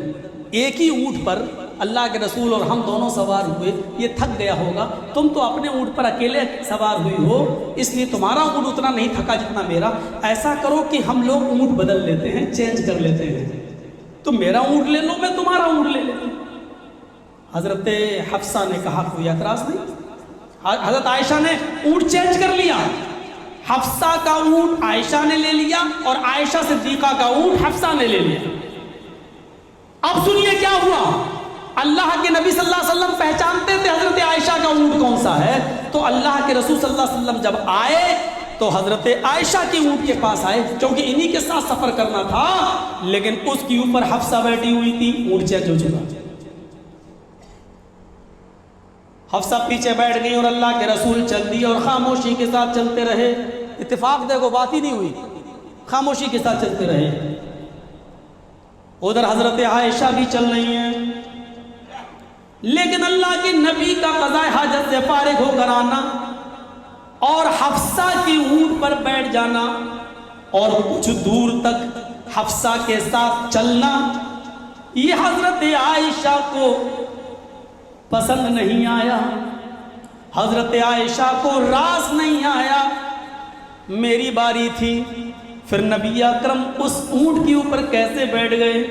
ایک ہی اونٹ پر اللہ کے رسول اور ہم دونوں سوار ہوئے، یہ تھک گیا ہوگا، تم تو اپنے اونٹ پر اکیلے سوار ہوئی ہو، اس لیے تمہارا اونٹ اتنا نہیں تھکا جتنا میرا. ایسا کرو کہ ہم لوگ اونٹ بدل لیتے ہیں، چینج کر لیتے ہیں. تم میرا اونٹ لے لو، میں تمہارا اونٹ لے لیتا ہوں. حضرت حفصہ نے کہا کوئی اعتراض نہیں. حضرت عائشہ نے اونٹ چینج کر لیا. حفصہ کا اونٹ عائشہ نے لے لیا اور عائشہ صدیقہ کا اونٹ حفصہ نے لے لیا. اب سنیے کیا ہوا. اللہ کے نبی صلی اللہ علیہ وسلم پہچانتے تھے حضرت عائشہ کا اونٹ کون سا ہے، تو اللہ کے رسول صلی اللہ علیہ وسلم جب آئے تو حضرت عائشہ کے اونٹ کے پاس آئے، کیونکہ انہی کے ساتھ سفر کرنا تھا، لیکن اس کے اوپر حفصہ بیٹھی ہوئی تھی، اونٹ چینج ہو چکا۔ حفصہ پیچھے بیٹھ گئی اور اللہ کے رسول چل دیے اور خاموشی کے ساتھ چلتے رہے۔ اتفاق دیکھو، بات ہی نہیں ہوئی، خاموشی کے ساتھ چلتے رہے۔ ادھر حضرت عائشہ بھی چل رہی ہیں، لیکن اللہ کے نبی کا قضاء حاجت سے فارغ ہو کر آنا اور حفصہ کی اونٹ پر بیٹھ جانا اور کچھ دور تک حفصہ کے ساتھ چلنا، یہ حضرت عائشہ کو پسند نہیں آیا، حضرت عائشہ کو راس نہیں آیا۔ میری باری تھی، پھر نبی اکرم اس اونٹ کے اوپر کیسے بیٹھ گئے؟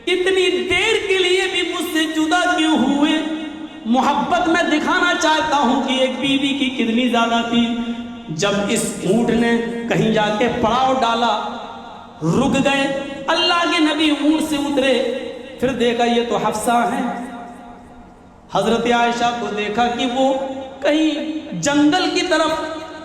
اتنی دیر کے لیے بھی مجھ سے جدا کیوں ہوئے؟ محبت میں دکھانا چاہتا ہوں کہ ایک بیوی کی کتنی زیادہ تھی۔ جب اس اونٹ نے کہیں جا کے پڑاؤ ڈالا، رک گئے، اللہ کے نبی اونٹ سے اترے، پھر دیکھا یہ تو حفصہ ہیں۔ حضرت عائشہ کو دیکھا کہ وہ کہیں جنگل کی طرف،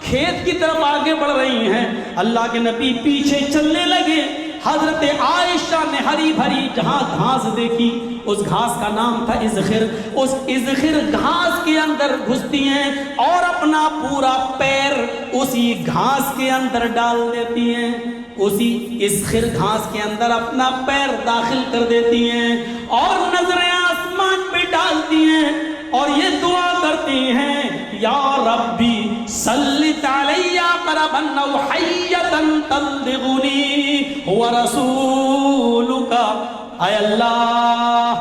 کھیت کی طرف آگے بڑھ رہی ہیں، اللہ کے نبی پیچھے چلنے لگے۔ حضرت عائشہ نے ہری بھری جہاں گھاس دیکھی، اس گھاس کا نام تھا ازخر، اس ازخر گھاس کے اندر گھستی ہیں اور اپنا پورا پیر اسی گھاس کے اندر ڈال دیتی ہیں، اسی ازخر گھاس کے اندر اپنا پیر داخل کر دیتی ہیں اور نظریں آسمان پہ ڈالتی ہیں اور یہ دعا کرتی ہیں، یا ربی سلط علی قربا او حیتا تلدغنی ورسولک، اے اللہ،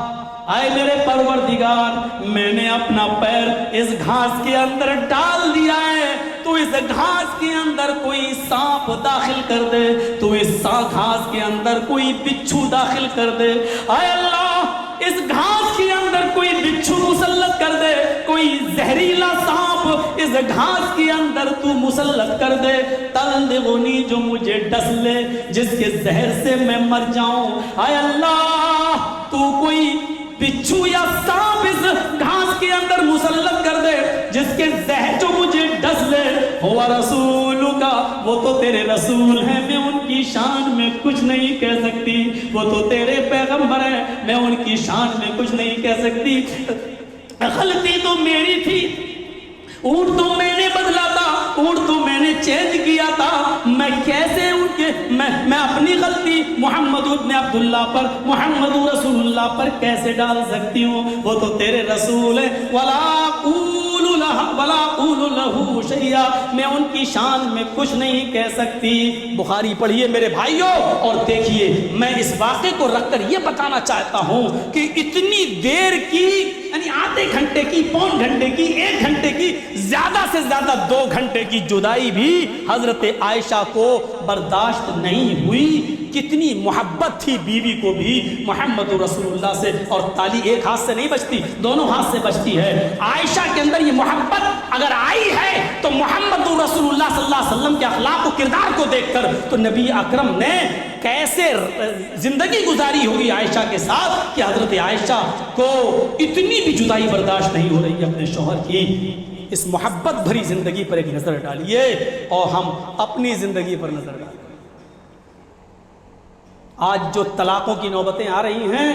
اے میرے پروردگار، میں نے اپنا پیر اس گھاس کے اندر ڈال دیا ہے، تو اس گھاس کے اندر کوئی سانپ داخل کر دے، تو اس گھاس کے اندر کوئی بچھو داخل کر دے، اے اللہ اس گھاس کے اندر کوئی بچھو مسلط کر دے، کوئی زہریلا سانپ اس گھاس کے اندر تو مسلط کر دے، تلدغنی جو مجھے ڈس لے، جس کے زہر سے میں مر جاؤں، اے اللہ تو کوئی بچھو یا سانپ اس گھاس کے اندر مسلط کر دے جس کے زہر جو مجھے ڈس لے، ہوا رسولوں کا، وہ تو تیرے رسول ہیں، میں ان کی شان میں کچھ نہیں کہہ سکتی، وہ تو تیرے پیغمبر ہیں، میں ان کی شان میں کچھ نہیں کہہ سکتی، غلطی تو میری تھی، اونٹ تو میں نے بدلا تھا، اونٹ تو میں نے چینج کیا تھا، میں کیسے ان کے میں اپنی غلطی محمد ابن عبداللہ پر، محمد رسول اللہ پر کیسے ڈال سکتی ہوں؟ وہ تو تیرے رسول ہیں، ولا اقول له شیئا، میں ان کی شان میں کچھ نہیں کہہ سکتی۔ بخاری پڑھیے میرے بھائیوں اور دیکھیے، میں اس واقعے کو رکھ کر یہ بتانا چاہتا ہوں کہ اتنی دیر کی، یعنی آدھے گھنٹے کی، پون گھنٹے کی، 1 گھنٹے کی، زیادہ سے زیادہ 2 گھنٹے کی جدائی بھی حضرت عائشہ کو برداشت نہیں ہوئی۔ کتنی محبت تھی بیوی کو بھی محمد رسول اللہ سے، اور تالی ایک ہاتھ سے نہیں بجتی، دونوں ہاتھ سے بجتی ہے۔ عائشہ کے اندر یہ محبت اگر آئی ہے تو محمد رسول اللہ صلی اللہ علیہ وسلم کے اخلاق و کردار کو دیکھ کر، تو نبی اکرم نے کیسے زندگی گزاری ہوگی عائشہ کے ساتھ کہ حضرت عائشہ کو اتنی بھی جدائی برداشت نہیں ہو رہی ہے اپنے شوہر کی۔ اس محبت بھری زندگی پر ایک نظر ڈالیے اور ہم اپنی زندگی پر نظر ڈالیں۔ آج جو طلاقوں کی نوبتیں آ رہی ہیں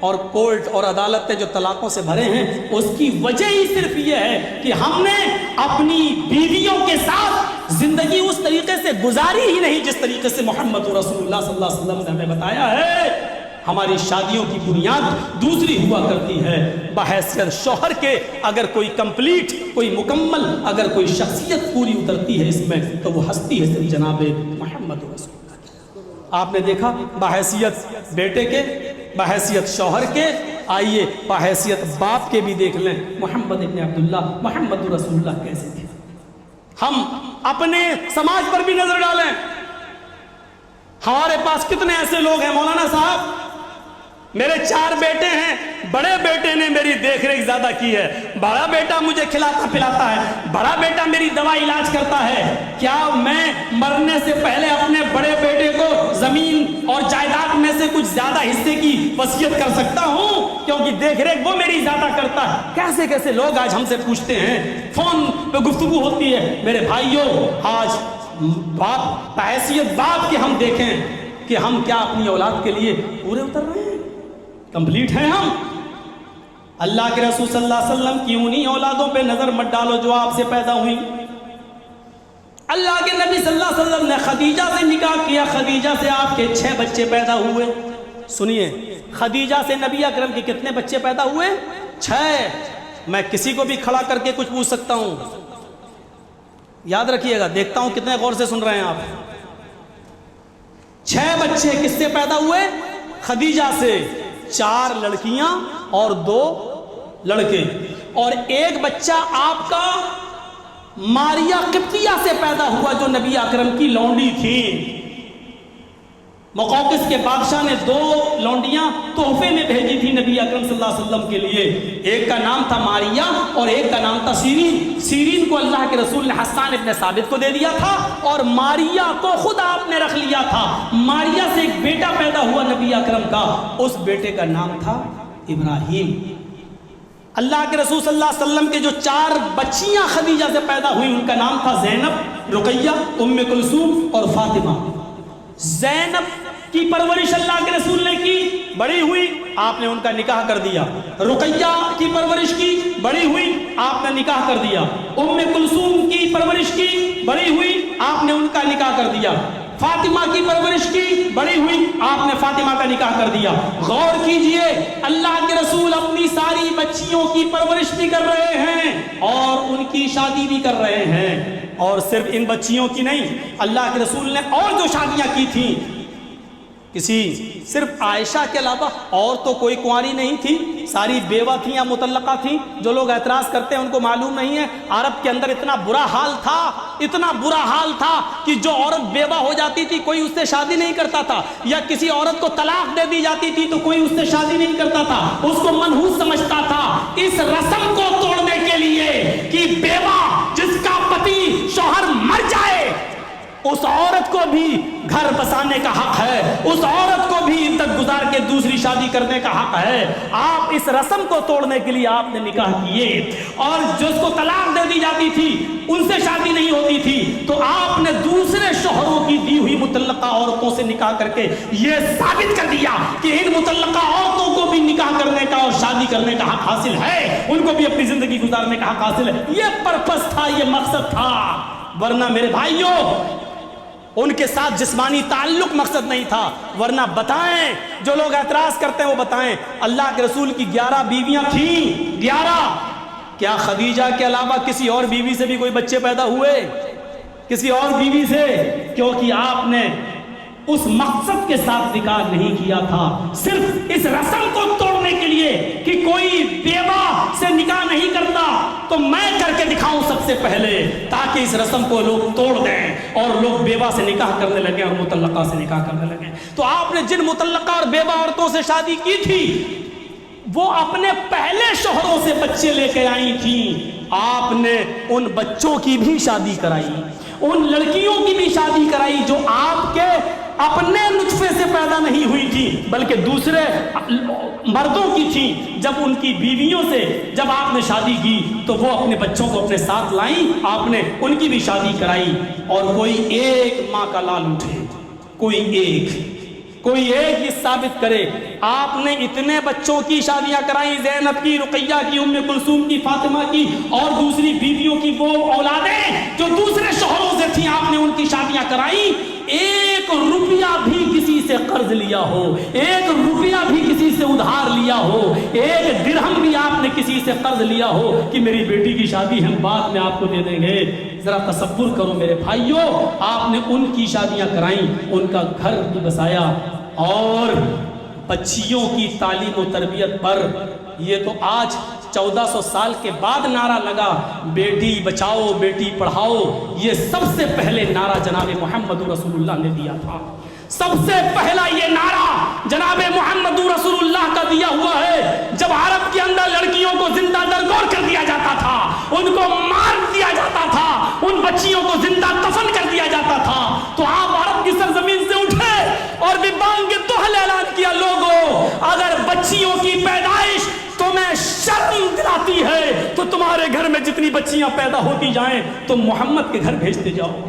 اور کورٹ اور عدالتیں جو طلاقوں سے بھرے ہیں، اس کی وجہ ہی صرف یہ ہے کہ ہم نے اپنی بیویوں کے ساتھ زندگی اس طریقے سے گزاری ہی نہیں جس طریقے سے محمد رسول اللہ صلی اللہ علیہ وسلم نے ہمیں بتایا ہے۔ ہماری شادیوں کی بنیاد دوسری ہوا کرتی ہے، بحیثیت شوہر کے اگر کوئی کمپلیٹ، کوئی مکمل، اگر کوئی شخصیت پوری اترتی ہے اس میں، تو وہ ہستی ہے جناب محمد رسول اللہ۔ آپ نے دیکھا بحیثیت بیٹے کے، بحیثیت شوہر کے، آئیے بحیثیت باپ کے بھی دیکھ لیں، محمد ابن عبداللہ، محمد رسول اللہ کیسے تھے۔ ہم اپنے سماج پر بھی نظر ڈالیں، ہمارے پاس کتنے ایسے لوگ ہیں، مولانا صاحب میرے 4 بیٹے ہیں، بڑے بیٹے نے میری دیکھ ریکھ زیادہ کی ہے، بڑا بیٹا مجھے کھلاتا پلاتا ہے، بڑا بیٹا میری دوا علاج کرتا ہے، کیا میں مرنے سے پہلے اپنے بڑے بیٹے کو زمین اور جائیداد میں سے کچھ زیادہ حصے کی وصیت کر سکتا ہوں؟ کیونکہ دیکھ ریکھ وہ میری زیادہ کرتا ہے۔ کیسے کیسے لوگ آج ہم سے پوچھتے ہیں، فون پہ گفتگو ہوتی ہے۔ میرے بھائیوں، آج باپ بحیثیت باپ کے ہم دیکھیں کہ ہم کیا اپنی اولاد کے لیے پورے اتر رہے ہیں، کمپلیٹ ہیں ہم؟ اللہ کے رسول صلی اللہ علیہ وسلم کی انہی اولادوں پہ نظر مت ڈالو جو آپ سے پیدا ہوئی۔ اللہ کے نبی صلی اللہ علیہ وسلم نے خدیجہ سے نکاح کیا، خدیجہ سے آپ کے 6 بچے پیدا ہوئے۔ سنیے، خدیجہ سے نبی اکرم کے کتنے بچے پیدا ہوئے؟ 6۔ میں کسی کو بھی کھڑا کر کے کچھ پوچھ سکتا ہوں، یاد رکھیے گا، دیکھتا ہوں کتنے غور سے سن رہے ہیں آپ۔ 6 بچے کس سے پیدا ہوئے؟ خدیجہ سے، 4 لڑکیاں اور 2 لڑکے، اور 1 بچہ آپ کا ماریا قبطیہ سے پیدا ہوا جو نبی اکرم کی لونڈی تھی۔ مقوقس کے بادشاہ نے 2 لونڈیاں تحفے میں بھیجی تھی نبی اکرم صلی اللہ علیہ وسلم کے لیے، ایک کا نام تھا ماریا اور ایک کا نام تھا سیرین۔ سیرین کو اللہ کے رسول نے حسان ابن ثابت کو دے دیا تھا اور ماریا کو خود آپ نے رکھ لیا تھا۔ ماریا سے ایک بیٹا پیدا ہوا نبی اکرم کا، اس بیٹے کا نام تھا ابراہیم۔ اللہ کے رسول صلی اللہ علیہ وسلم کے جو 4 بچیاں خدیجہ سے پیدا ہوئی ان کا نام تھا زینب، رقیہ، ام کلثوم اور فاطمہ۔ زینب کی پرورش اللہ کے رسول نے کی، بڑی ہوئی، آپ نے ان کا نکاح کر دیا۔ رقیہ کی پرورش کی، بڑی ہوئی، آپ نے نکاح کر دیا۔ ام کلثوم کی پرورش کی، بڑی ہوئی، آپ نے ان کا نکاح کر دیا۔ فاطمہ کی پرورش کی، بڑی ہوئی، آپ نے فاطمہ کا نکاح کر دیا۔ غور کیجئے، اللہ کے رسول اپنی ساری بچیوں کی پرورش بھی کر رہے ہیں اور ان کی شادی بھی کر رہے ہیں، اور صرف ان بچیوں کی نہیں، اللہ کے رسول نے اور جو شادیاں کی تھیں، صرف عائشہ کے علاوہ اور تو کوئی کنواری نہیں تھی، ساری بیوہ تھیں یا مطلقہ تھیں۔ جو لوگ اعتراض کرتے ہیں ان کو معلوم نہیں ہے، عرب کے اندر اتنا برا حال تھا، اتنا برا حال تھا کہ جو عورت بیوہ ہو جاتی تھی کوئی اس سے شادی نہیں کرتا تھا، یا کسی عورت کو طلاق دے دی جاتی تھی تو کوئی اس سے شادی نہیں کرتا تھا، اس کو منحوس سمجھتا تھا۔ اس رسم کو توڑنے کے لیے کہ بیوہ جس کا پتی شوہر مر جائے اس عورت کو بھی گھر بسانے کا حق ہے، اس عورت کو بھی عدت گزار کے دوسری شادی کرنے کا حق ہے۔ آپ اس رسم کو توڑنے کے لیے آپ نے نکاح کیے، اور جس کو طلاق دے دی جاتی تھی ان سے شادی نہیں ہوتی تھی تو آپ نے دوسرے شوہروں کی دی ہوئی مطلقہ عورتوں سے نکاح کر کے یہ ثابت کر دیا کہ ان مطلقہ عورتوں کو بھی نکاح کرنے کا اور شادی کرنے کا حق حاصل ہے، ان کو بھی اپنی زندگی گزارنے کا حق حاصل ہے۔ یہ پرپس تھا، یہ مقصد تھا، ورنہ میرے بھائیوں ان کے ساتھ جسمانی تعلق مقصد نہیں تھا۔ ورنہ بتائیں، جو لوگ اعتراض کرتے ہیں وہ بتائیں، اللہ کے رسول کی 11 بیویاں تھیں، 11، کیا خدیجہ کے علاوہ کسی اور بیوی سے بھی کوئی بچے پیدا ہوئے؟ کسی اور بیوی سے؟ کیونکہ آپ نے اس مقصد کے ساتھ نکاح نہیں کیا تھا، صرف اس رسم کو توڑنے کے لیے کہ کوئی بیوہ سے نکاح نہیں کرتا تو میں کر کے دکھاؤں سب سے پہلے، تاکہ اس رسم کو لوگ توڑ دیں اور لوگ بیوہ سے نکاح کرنے لگے اور مطلقہ سے نکاح کرنے لگے۔ تو آپ نے جن مطلقہ اور بیوہ عورتوں سے شادی کی تھی وہ اپنے پہلے شوہروں سے بچے لے کے آئی تھیں، آپ نے ان بچوں کی بھی شادی کرائی، ان لڑکیوں کی بھی شادی کرائی جو آپ کے اپنے نطفے سے پیدا نہیں ہوئی تھی بلکہ دوسرے مردوں کی تھیں۔ جب ان کی بیویوں سے جب آپ نے شادی کی تو وہ اپنے بچوں کو اپنے ساتھ لائیں، آپ نے ان کی بھی شادی کرائی۔ اور کوئی ایک ماں کا لال اٹھے، کوئی ایک یہ ثابت کرے آپ نے اتنے بچوں کی شادیاں کرائی، زینب کی، رقیہ کی، ام کلثوم کی، فاطمہ کی، اور دوسری بیویوں کی وہ اولادیں جو دوسرے شوہروں سے تھیں آپ نے ان کی شادیاں کرائی، 1 روپیہ بھی کسی سے قرض لیا ہو، 1 روپیہ بھی کسی سے ادھار لیا ہو، 1 درہم بھی آپ نے کسی سے قرض لیا ہو کہ میری بیٹی کی شادی ہم بعد میں آپ کو دے دیں گے؟ ذرا تصور کرو میرے بھائیوں، آپ نے ان کی شادیاں کرائیں، ان کا گھر بھی بسایا، اور بچیوں کی تعلیم و تربیت پر یہ تو آج 1400 سال کے بعد نعرہ لگا، بیٹی بچاؤ بیٹی پڑھاؤ، یہ سب سے پہلے نعرہ جناب محمد رسول اللہ نے دیا تھا۔ سب سے پہلا یہ نعرہ جناب محمد رسول اللہ کا دیا ہوا ہے۔ جب عرب کے اندر لڑکیوں کو زندہ درگور کر دیا جاتا تھا، ان کو مار دیا جاتا تھا، ان بچیوں کو زندہ دفن کر دیا جاتا تھا، تو آپ عرب کی سرزمین سے اٹھے اور بھی بانگ دہل اعلان کیا، لوگوں اگر بچیوں کی پیدائش تمہیں شرم دلاتی ہے تو تمہارے گھر میں جتنی بچیاں پیدا ہوتی جائیں تم محمد کے گھر بھیجتے جاؤ۔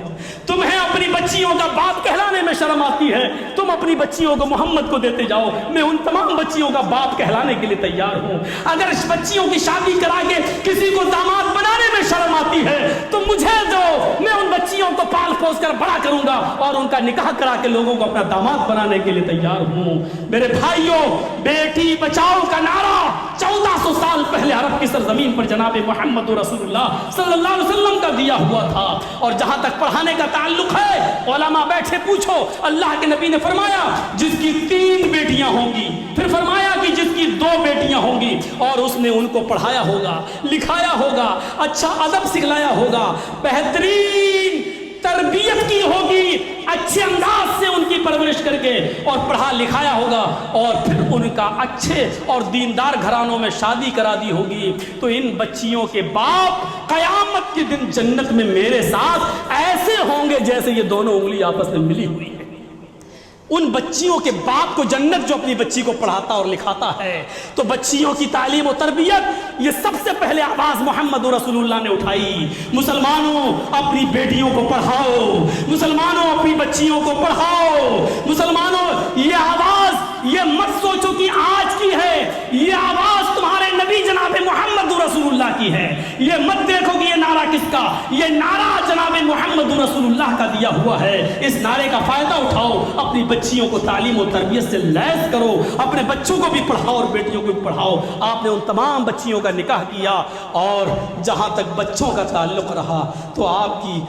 تمہیں اپنی بچیوں کا باپ کہلانے میں شرم آتی ہے، تم اپنی بچیوں کو محمد کو دیتے جاؤ، میں ان تمام بچیوں کا باپ کہلانے کے لیے تیار ہوں۔ اگر اس بچیوں کی شادی کرا کے کسی کو داماد بنانے میں شرم آتی ہے تو مجھے دو، میں ان بچیوں کو پال پوس کر بڑا کروں گا اور ان کا نکاح کرا کے لوگوں کو اپنا داماد بنانے کے لیے تیار ہوں۔ میرے بھائیوں، بیٹی بچاؤ کا نعرہ 1400 سال پہلے عرب کی سرزمین پر جناب محمد رسول اللہ صلی اللہ علیہ وسلم کا دیا ہوا تھا۔ اور جہاں تک پڑھانے کا تعلق ہے، علماء بیٹھے پوچھو، اللہ کے نبی نے فرمایا جس کی 3 بیٹیاں ہوں گی، پھر فرمایا کہ جس کی 2 بیٹیاں ہوں گی، اور اس نے ان کو پڑھایا ہوگا، لکھایا ہوگا، اچھا ادب سکھلایا ہوگا، بہترین تربیت کی ہوگی، اچھے انداز سے ان کی پرورش کر کے اور پڑھا لکھایا ہوگا، اور پھر ان کا اچھے اور دیندار گھرانوں میں شادی کرا دی ہوگی، تو ان بچیوں کے باپ قیامت کے دن جنت میں میرے ساتھ ایسے ہوں گے جیسے یہ دونوں انگلی آپس میں ملی ہوئی ہے۔ ان بچیوں کے باپ کو جنت جو اپنی بچی کو پڑھاتا اور لکھاتا ہے، تو بچیوں کی تعلیم و تربیت یہ سب سے پہلے آواز محمد رسول اللہ نے اٹھائی۔ مسلمانوں اپنی بیٹیوں کو پڑھاؤ، مسلمانوں اپنی بچیوں کو پڑھاؤ، مسلمانوں یہ آواز یہ مت سوچو کہ آج کی ہے، یہ آواز تمہارے نبی جناب محمد رسول اللہ کی ہے۔ یہ مت دیکھو کہ یہ نعرہ کس کا، یہ نعرہ جناب محمد رسول اللہ کا دیا ہوا ہے۔ اس نعرے کا فائدہ اٹھاؤ، اپنی بچیوں کو تعلیم و تربیت سے لیس کرو، اپنے بچوں کو بھی پڑھاؤ اور بیٹیوں کو بھی پڑھاؤ۔ آپ نے ان تمام بچیوں کا نکاح کیا، اور جہاں تک بچوں کا تعلق رہا تو آپ کی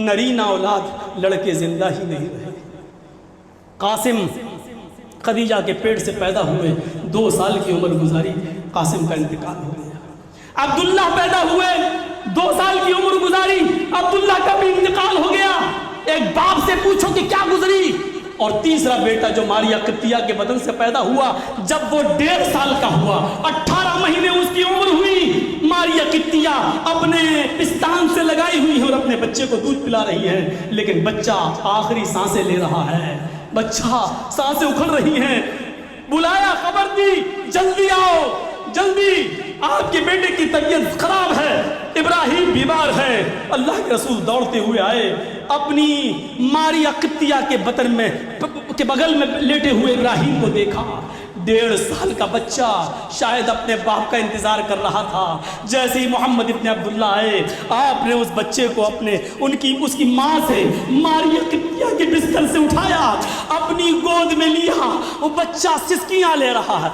نرینہ اولاد لڑکے زندہ ہی نہیں رہے۔ قاسم خدیجہ کے پیٹ سے پیدا ہوئے، 2 سال کی عمر گزاری، قاسم کا انتقال ہو گیا۔ عبداللہ پیدا ہوئے، 2 سال کی عمر گزاری، عبداللہ کا بھی انتقال ہو گیا۔ ایک باپ سے پوچھو کہ کیا گزری۔ اور تیسرا بیٹا جو ماریا قبطیہ کے بدن سے پیدا ہوا، جب وہ 1.5 سال کا ہوا، 18 مہینے اس کی عمر ہوئی، ماریا قبطیہ اپنے پستان سے لگائی ہوئی ہے اور اپنے بچے کو دودھ پلا رہی ہے، لیکن بچہ آخری سانسیں لے رہا ہے، بچہ سانسیں اکھڑ رہی ہیں۔ بلایا، خبر دی، جلدی آؤ، جلدی، آپ کے بیٹے کی طبیعت خراب ہے، ابراہیم بیمار ہے۔ اللہ کے رسول دوڑتے ہوئے آئے، اپنی ماریا قبطیہ کے بطن میں کے بغل میں لیٹے ہوئے ابراہیم کو دیکھا۔ 1.5 سال کا بچہ شاید اپنے باپ کا انتظار کر رہا تھا۔ جیسے ہی محمد ابن عبداللہ آئے، آپ نے اس بچے کو اس کی ماں سے، ماریا قبطیہ کے بستر سے اٹھایا، اپنی گود میں لیا۔ وہ بچہ سسکیاں لے رہا ہے،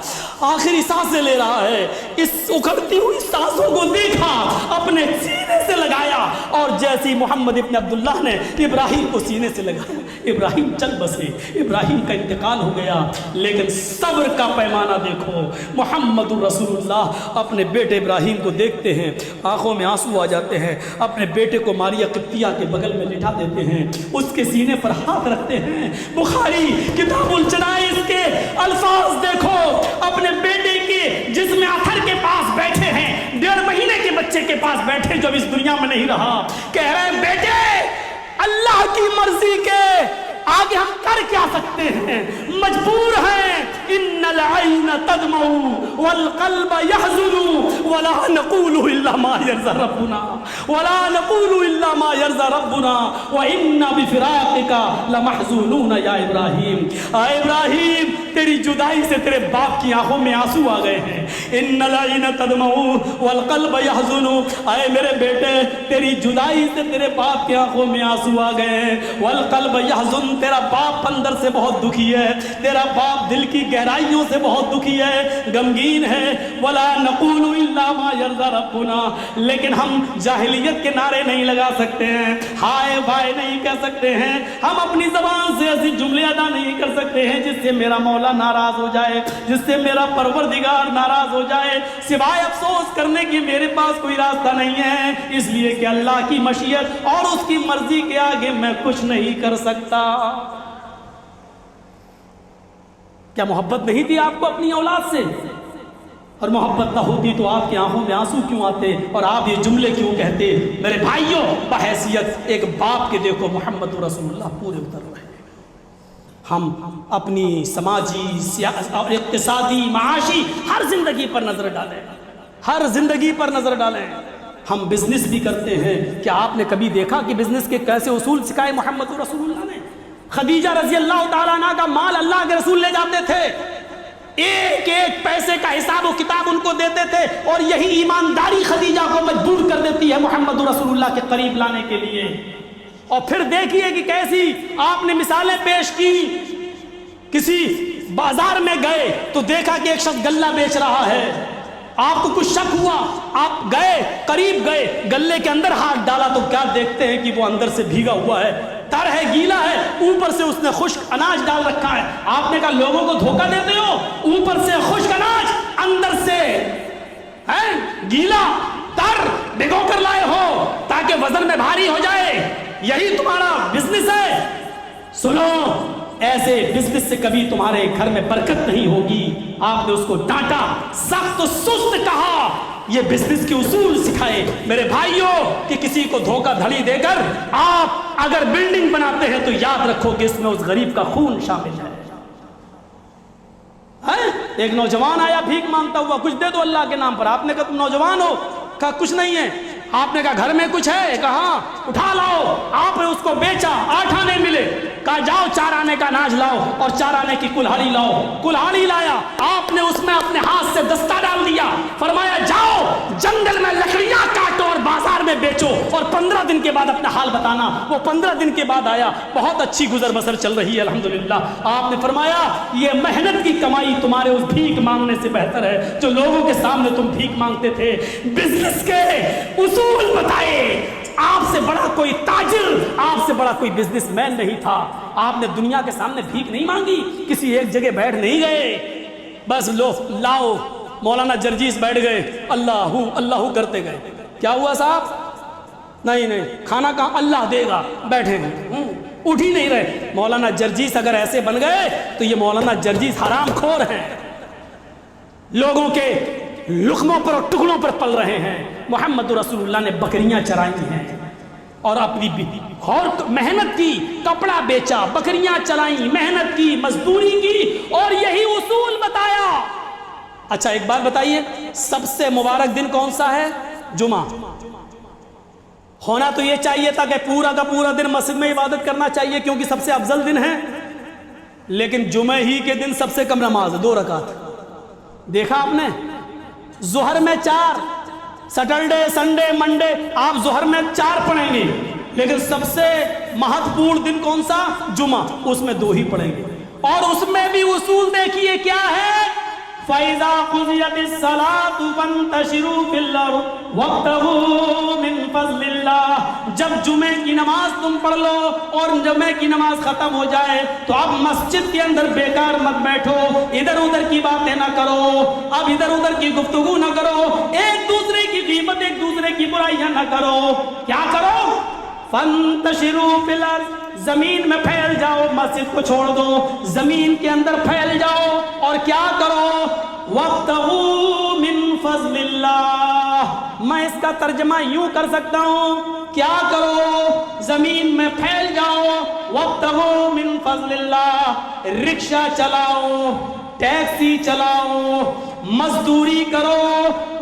آخری سانسیں لے رہا ہے۔ اس اکھڑتی ہوئی سانسوں کو دیکھا، اپنے سینے سے لگایا، اور جیسے ہی محمد ابن عبداللہ نے ابراہیم کو سینے سے لگایا، ابراہیم چل بسے، ابراہیم کا انتقال ہو گیا۔ لیکن صبر کا پیمانہ دیکھو، محمد رسول اللہ اپنے بیٹے ابراہیم کو دیکھتے ہیں، آنکھوں میں آنسو آ جاتے ہیں، اپنے بیٹے کو ماریا قبطیہ کے بغل میں لٹا دیتے ہیں، اس کے سینے پر ہاتھ رکھتے ہیں۔ بخاری کتاب الجنائز کے الفاظ دیکھو، اپنے بیٹے کے جسم اطہر کے پاس بیٹھے ہیں، 1.5 مہینے کے بچے کے پاس بیٹھے جو اس دنیا میں نہیں رہا، کہہ رہے ہیں بیٹے اللہ کی مرضی کے آگے ہم کر کیا سکتے ہیں، مجبور ہیں۔ ان العین تدمع والقلب يحزن ولا نقول الا ما يرضى ربنا ولا نقول الا ما يرضى ربنا وان بفراقك لمحزونون یا ابراہیم۔ اے ابراہیم، تیری جدائی سے تیرے باپ کی آنکھوں میں آنسو آ گئے ہیں۔ ان العین تدمع والقلب يحزن، اے میرے بیٹے تیری جدائی سے تیرے باپ کی آنکھوں میں آنسو آ گئے ہیں۔ والقلب يحزن، تیرا باپ اندر سے بہت دکھی ہے، تیرا باپ دل کی گہرائیوں سے بہت دکھی ہے، غمگین ہے۔ ولا نقول الا ما يرضى ربنا، لیکن ہم جاہلیت کے نعرے نہیں لگا سکتے ہیں، ہائے بھائی نہیں کہہ سکتے ہیں، ہم اپنی زبان سے ایسی جملے ادا نہیں کر سکتے ہیں جس سے میرا مولا ناراض ہو جائے، جس سے میرا پروردگار ناراض ہو جائے۔ سوائے افسوس کرنے کے میرے پاس کوئی راستہ نہیں ہے، اس لیے کہ اللہ کی مشیت اور اس کی مرضی کے آگے میں کچھ نہیں کر سکتا۔ کیا محبت نہیں تھی آپ کو اپنی اولاد سے؟ اور محبت نہ ہوتی تو آپ کی آنکھوں میں آنسو کیوں آتے اور آپ یہ جملے کیوں کہتے؟ میرے بھائیوں، بحیثیت ایک باپ کے دیکھو محمد رسول اللہ پورے اتر رہے ہیں۔ ہم اپنی سماجی اور اقتصادی معاشی ہر زندگی پر نظر ڈالیں، ہر زندگی پر نظر ڈالیں۔ ہم بزنس بھی کرتے ہیں، کیا آپ نے کبھی دیکھا کہ بزنس کے کیسے اصول سکھائے محمد رسول اللہ نے؟ خدیجہ رضی اللہ تعالیٰ عنہ کا مال اللہ کے رسول لے جاتے تھے، ایک ایک پیسے کا حساب و کتاب ان کو دیتے تھے، اور یہی ایمانداری خدیجہ کو مجبور کر دیتی ہے محمد رسول اللہ کے قریب لانے کے لیے۔ اور پھر دیکھیے کہ کیسی آپ نے مثالیں پیش کی۔ کسی بازار میں گئے تو دیکھا کہ ایک شخص غلہ بیچ رہا ہے، آپ کو کچھ شک ہوا، آپ گئے، قریب گئے، غلے کے اندر ہاتھ ڈالا تو کیا دیکھتے ہیں کہ وہ اندر سے بھیگا ہوا ہے، تر ہے، گیلا ہے، اوپر سے اس نے خشک اناج ڈال رکھا ہے۔ آپ نے کہا لوگوں کو دھوکہ دیتے ہو، اوپر سے خشک اناج، اندر سے گیلا تر بھگو کر لائے ہو تاکہ وزن میں بھاری ہو جائے، یہی تمہارا بزنس ہے؟ سنو، ایسے بزنس سے کبھی تمہارے گھر میں برکت نہیں ہوگی۔ آپ نے اس کو ڈانٹا، سخت و سست کہا، یہ بزنس کے اصول سکھائے۔ میرے بھائیوں کہ کسی کو دھوکہ دھڑی دے کر آپ اگر بلڈنگ بناتے ہیں تو یاد رکھو کہ اس میں اس غریب کا خون شامل ہے۔ ایک نوجوان آیا بھیک مانگتا ہوا، کچھ دے دو اللہ کے نام پر۔ آپ نے کہا تم نوجوان ہو؟ کہا کچھ نہیں ہے۔ آپ نے کہا گھر میں کچھ ہے؟ کہا ہاں۔ اٹھا لاؤ۔ آپ نے اس کو بیچا، 8 آنے ملے۔ کہا جاؤ 4 آنے کا اناج لاؤ اور 4 آنے کی کلہاڑی لاؤ۔ کلہاڑی لایا، آپ نے اس میں اپنے ہاتھ سے دستہ ڈال دیا، فرمایا جاؤ جنگل میں لکڑیاں کاٹو اور بازار میں بیچو، اور 15 دن کے بعد اپنا حال بتانا۔ وہ 15 دن کے بعد آیا، بہت اچھی گزر بسر چل رہی ہے الحمدللہ۔ آپ نے فرمایا یہ محنت کی کمائی تمہارے اس بھیک مانگنے سے بہتر ہے جو لوگوں کے سامنے تم بھیک مانگتے تھے۔ بزنس کے اصول بتائے۔ آپ سے بڑا کوئی تاجر، آپ سے بڑا کوئی بزنس مین نہیں تھا۔ آپ نے دنیا کے سامنے بھیک نہیں مانگی، کسی ایک جگہ بیٹھ نہیں گئے، بس لو لاؤ۔ مولانا جرجیس بیٹھ گئے، اللہ اللہ کرتے گئے۔ کیا ہوا صاحب؟ نہیں کھانا کہاں؟ اللہ دے گا، بیٹھے ہیں، اٹھ ہی نہیں رہے۔ مولانا جرجیس اگر ایسے بن گئے تو یہ مولانا جرجیس حرام خور ہیں، لوگوں کے لقموں پر اور ٹکڑوں پر پل رہے ہیں۔ محمد رسول اللہ نے بکریاں چرائی ہیں اور اپنی اور محنت کی، کپڑا بیچا، بکریاں چرائیں، محنت کی، مزدوری کی، اور یہی اصول بتایا۔ اچھا ایک بات بتائیے، سب سے مبارک دن کون سا ہے؟ جمعہ۔ ہونا تو یہ چاہیے تھا کہ پورا کا پورا دن مسجد میں عبادت کرنا چاہیے کیونکہ سب سے افضل دن ہے، لیکن جمعہ ہی کے دن سب سے کم نماز 2 رکعت۔ دیکھا آپ نے؟ ظہر میں 4، سیٹرڈے سنڈے منڈے آپ ظہر میں 4 پڑھیں گے، لیکن سب سے مہتوپورن دن کون سا؟ جمعہ، اس میں 2 ہی پڑھیں گے۔ اور اس میں بھی اصول دیکھیے کیا ہے؟ فَإِذَا قُضِيَتِ الصَّلَاةُ فَانتَشِرُوا فِي الْأَرْضِ وَابْتَغُوا مِن فَضْلِ اللَّهِ۔ جب جمعے کی نماز تم پڑھ لو اور جمعے کی نماز ختم ہو جائے تو اب مسجد کے اندر بیکار مت بیٹھو، ادھر ادھر کی باتیں نہ کرو، اب ادھر ادھر کی گفتگو نہ کرو، ایک دوسرے کی غیبت، ایک دوسرے کی برائیاں نہ کرو۔ کیا کرو؟ فَانتَشِرُوا فِي الْأَرْضِ، زمین میں پھیل جاؤ، مسجد کو چھوڑ دو، زمین کے اندر پھیل جاؤ، اور کیا کرو؟ وَابْتَغُوا مِن فَضْلِ اللَّهِ۔ میں اس کا ترجمہ یوں کر سکتا ہوں، کیا کرو؟ زمین میں پھیل جاؤ، وَابْتَغُوا مِن فَضْلِ اللَّهِ، رکشہ چلاؤ، ٹیکسی چلاؤ، مزدوری کرو،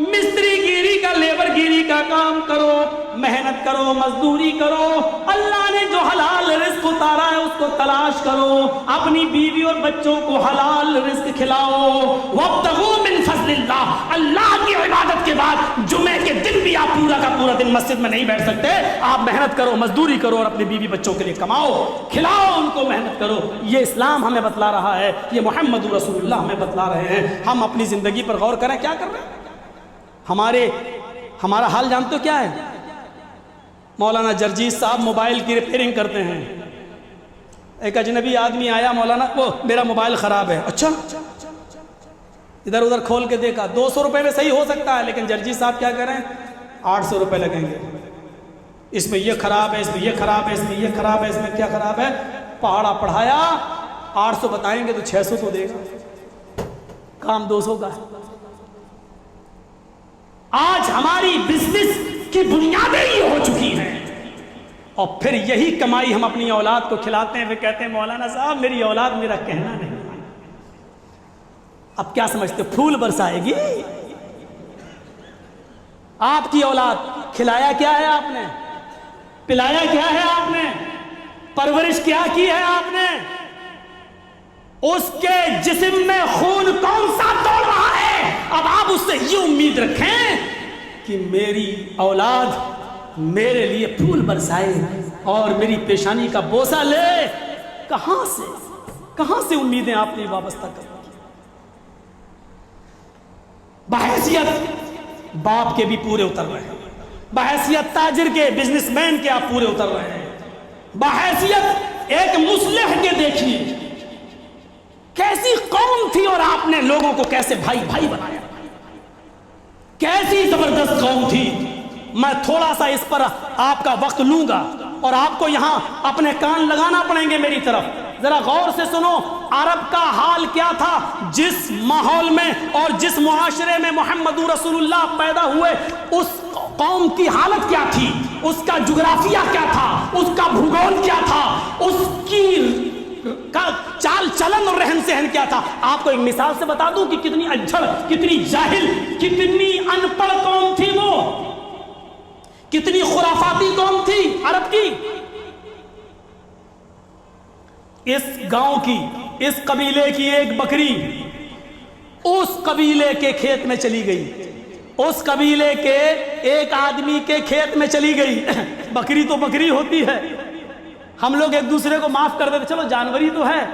مستری گیری کا، لیبر گیری کا کام کرو، محنت کرو، مزدوری کرو، اللہ نے جو حلال رزق اتارا ہے اس کو تلاش کرو، اپنی بیوی اور بچوں کو حلال رزق کھلاؤ۔ وابتغوا من فضل اللہ، اللہ کی عبادت کے بعد جمعے کے دن بھی آپ پورا کا پورا دن مسجد میں نہیں بیٹھ سکتے، آپ محنت کرو، مزدوری کرو اور اپنی بیوی بچوں کے لیے کماؤ، کھلاؤ ان کو، محنت کرو۔ یہ اسلام ہمیں بتلا رہا ہے، یہ محمد رسول اللہ ہمیں بتلا رہے ہیں۔ ہم اپنی زندگی پر غور کریں، کیا کر رہے ہیں؟ ہمارا حال جانتے ہو کیا ہے؟ مولانا جرجیس صاحب موبائل کی ریپیئرنگ کرتے ہیں، ایک اجنبی آدمی آیا، مولانا وہ میرا موبائل خراب ہے۔ اچھا، ادھر ادھر کھول کے دیکھا، 200 روپے میں صحیح ہو سکتا ہے، لیکن جرجیس صاحب کیا کریں؟ 800 روپے لگیں گے، اس میں یہ خراب ہے، اس میں یہ خراب ہے، اس میں یہ خراب ہے، اس میں کیا خراب ہے؟ پہاڑا پڑھایا، 800 بتائیں گے تو 600 تو دے گا، کام 200 کا ہے۔ آج ہماری بزنس کی بنیادیں یہ ہو چکی ہیں، اور پھر یہی کمائی ہم اپنی اولاد کو کھلاتے ہیں، پھر کہتے ہیں مولانا صاحب میری اولاد میرا کہنا نہیں مانی۔ اب کیا سمجھتے، پھول برسائے گی؟ آپ کی اولاد کھلایا کیا ہے آپ نے؟ پلایا کیا ہے آپ نے؟ پرورش کیا کی ہے آپ نے؟ اس کے جسم میں خون کون سا دوڑ رہا ہے؟ اب آپ اس سے یہ امید رکھیں کہ میری اولاد میرے لیے پھول برسائے اور میری پیشانی کا بوسہ لے۔ کہاں سے امیدیں آپ نے وابستہ کر؟ بحیثیت باپ کے بھی پورے اتر رہے ہیں، بحیثیت تاجر کے، بزنس مین کے آپ پورے اتر رہے ہیں، بحیثیت ایک مصلح کے دیکھیے کیسی قوم تھی اور آپ نے لوگوں کو کیسے بھائی بھائی بنایا، کیسی زبردست قوم تھی۔ میں تھوڑا سا اس پر آپ کا وقت لوں گا اور آپ کو یہاں اپنے کان لگانا پڑیں گے میری طرف، ذرا غور سے سنو۔ عرب کا حال کیا تھا؟ جس ماحول میں اور جس معاشرے میں محمد رسول اللہ پیدا ہوئے، اس قوم کی حالت کیا تھی، اس کا جغرافیہ کیا تھا، اس کا بھوگول کیا تھا، اس کی کا چال چلن اور رہن سہن کیا تھا۔ آپ کو ایک مثال سے بتا دوں کہ کتنی اجھڑ، کتنی جاہل، کتنی ان پڑھ قوم تھی وہ، کتنی خرافاتی قوم تھی عرب کی۔ اس گاؤں کی، اس قبیلے کی ایک بکری اس قبیلے کے کھیت میں چلی گئی، اس قبیلے کے ایک آدمی کے کھیت میں چلی گئی۔ بکری تو بکری ہوتی ہے، ہم لوگ ایک دوسرے کو معاف کر دیتے، چلو جانوری تو ہے،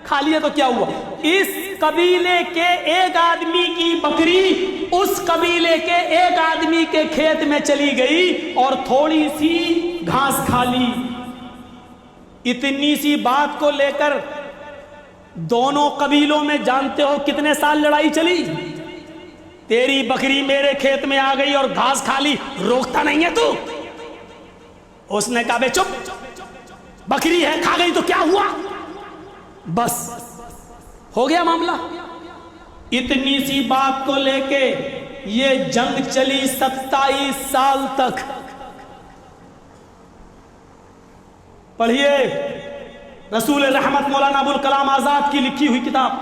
کھا لیا تو کیا ہوا۔ اس قبیلے کے ایک آدمی کی بکری اس قبیلے کے ایک آدمی کے کھیت میں چلی گئی اور تھوڑی سی گھاس کھا لی۔ اتنی سی بات کو لے کر دونوں قبیلوں میں جانتے ہو کتنے سال لڑائی چلی؟ تیری بکری میرے کھیت میں آ گئی اور گھاس کھا لی، روکتا نہیں ہے تو؟ اس نے کہا بے چپ، بکری ہے کھا گئی تو کیا ہوا، بس ہو گیا معاملہ۔ اتنی سی بات کو لے کے یہ جنگ چلی 27 سال تک۔ پڑھیے رسول رحمت مولانا ابوالکلام آزاد کی لکھی ہوئی کتاب،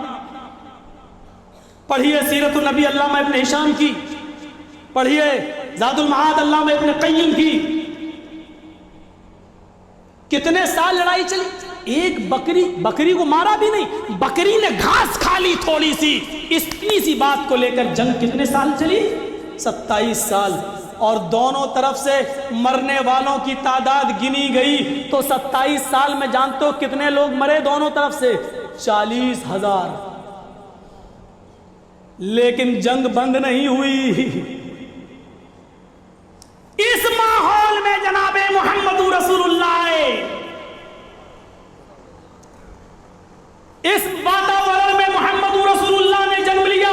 پڑھیے سیرت النبی علامہ ابن ہشام کی، پڑھیے زاد المعاد علامہ ابن قیم کی۔ کتنے سال لڑائی چلی؟ ایک بکری کو مارا بھی نہیں، بکری نے گھاس کھا لی تھوڑی سی، اتنی سی بات کو لے کر جنگ کتنے سال چلی؟ 27 سال۔ اور دونوں طرف سے مرنے والوں کی تعداد گنی گئی تو 27 سال میں جانتے ہو کتنے لوگ مرے دونوں طرف سے؟ 40,000۔ لیکن جنگ بند نہیں ہوئی۔ اس ماحول میں جناب محمد رسول اللہ آئے، اس واتاورن میں محمد رسول اللہ نے جنم لیا،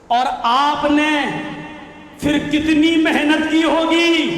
اور آپ نے پھر کتنی محنت کی ہوگی،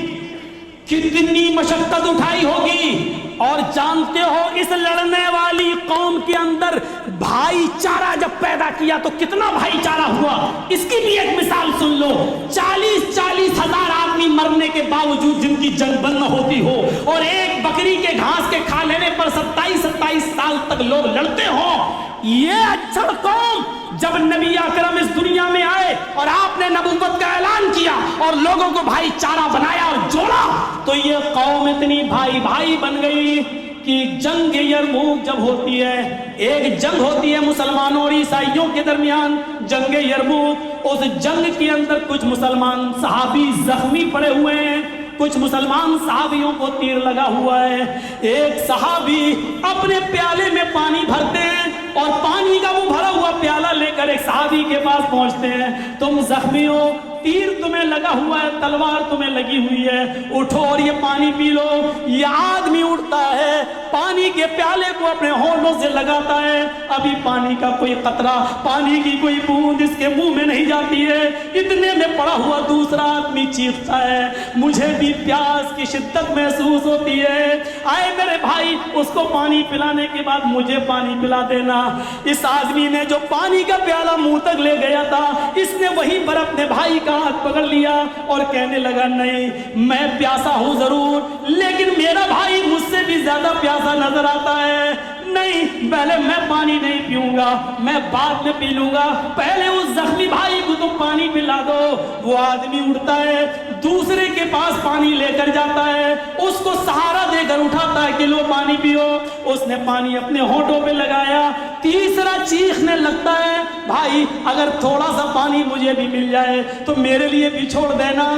کتنی مشقت اٹھائی ہوگی، اور جانتے ہو اس لڑنے والی قوم کے اندر بھائی چارہ جب پیدا کیا تو کتنا بھائی چارہ ہوا۔ اس کی بھی ایک مثال سن لو، 40 ہزار آدمی مرنے کے باوجود جن کی جنگ بند نہ ہوتی ہو، اور ایک بکری کے گھاس کے کھا لینے پر 27 سال تک لوگ لڑتے ہوں۔ یہ اچھڑ قوم جب نبی اکرم اس دنیا میں آئے اور آپ نے نبوت کا اعلان کیا اور لوگوں کو بھائی چارہ بنایا اور جوڑا، تو یہ قوم اتنی بھائی بھائی بن گئی کہ جنگ یرموک جب ہوتی ہے، ایک جنگ ہوتی ہے مسلمانوں اور عیسائیوں کے درمیان، جنگ یرموک، اس جنگ کے اندر کچھ مسلمان صحابی زخمی پڑے ہوئے ہیں، کچھ مسلمان صحابیوں کو تیر لگا ہوا ہے۔ ایک صحابی اپنے پیالے میں پانی بھرتے ہیں اور پانی کا وہ بھرا ہوا پیالہ لے کر ایک صحابی کے پاس پہنچتے ہیں، تم زخمی ہو، تیر تمہیں لگا ہوا ہے، تلوار تمہیں لگی ہوئی ہے، اٹھو اور یہ پانی پی لو۔ یہ آدمی اٹھتا ہے، پانی کے پیالے کو اپنے ہونٹوں سے لگاتا ہے، ابھی پانی کا کوئی قطرہ، پانی کی کوئی بوند اس کے منہ میں نہیں جاتی ہے۔ اتنے میں پڑا ہوا دوسرا آدمی چیختا ہے، مجھے بھی پیاس کی شدت محسوس ہوتی ہے، آئے میرے بھائی اس کو پانی پلانے کے بعد مجھے پانی پلا دینا۔ اس آدمی نے جو پانی کا پیالہ منہ تک لے گیا تھا، اس نے وہیں پر اپنے بھائی کا ہاتھ پکڑ لیا اور کہنے لگا نہیں میں پیاسا ہوں ضرور لیکن میرا بھائی مجھ سے بھی زیادہ پیاسا نظر آتا ہے، نہیں پہلے میں پانی نہیں پیوں گا، میں بعد میں پی لوں گا، پہلے اس زخمی بھائی کو تم پانی پلا دو۔ وہ آدمی اٹھتا ہے، دوسرے کے پاس پانی لے کر جاتا ہے، اس کو سہارا دے کر اٹھاتا ہے کہ لو پانی پیو۔ اس نے پانی اپنے ہونٹوں پہ لگایا، تیسرا چیخنے لگتا ہے بھائی اگر تھوڑا سا پانی مجھے بھی مل جائے تو میرے لیے بھی چھوڑ دینا۔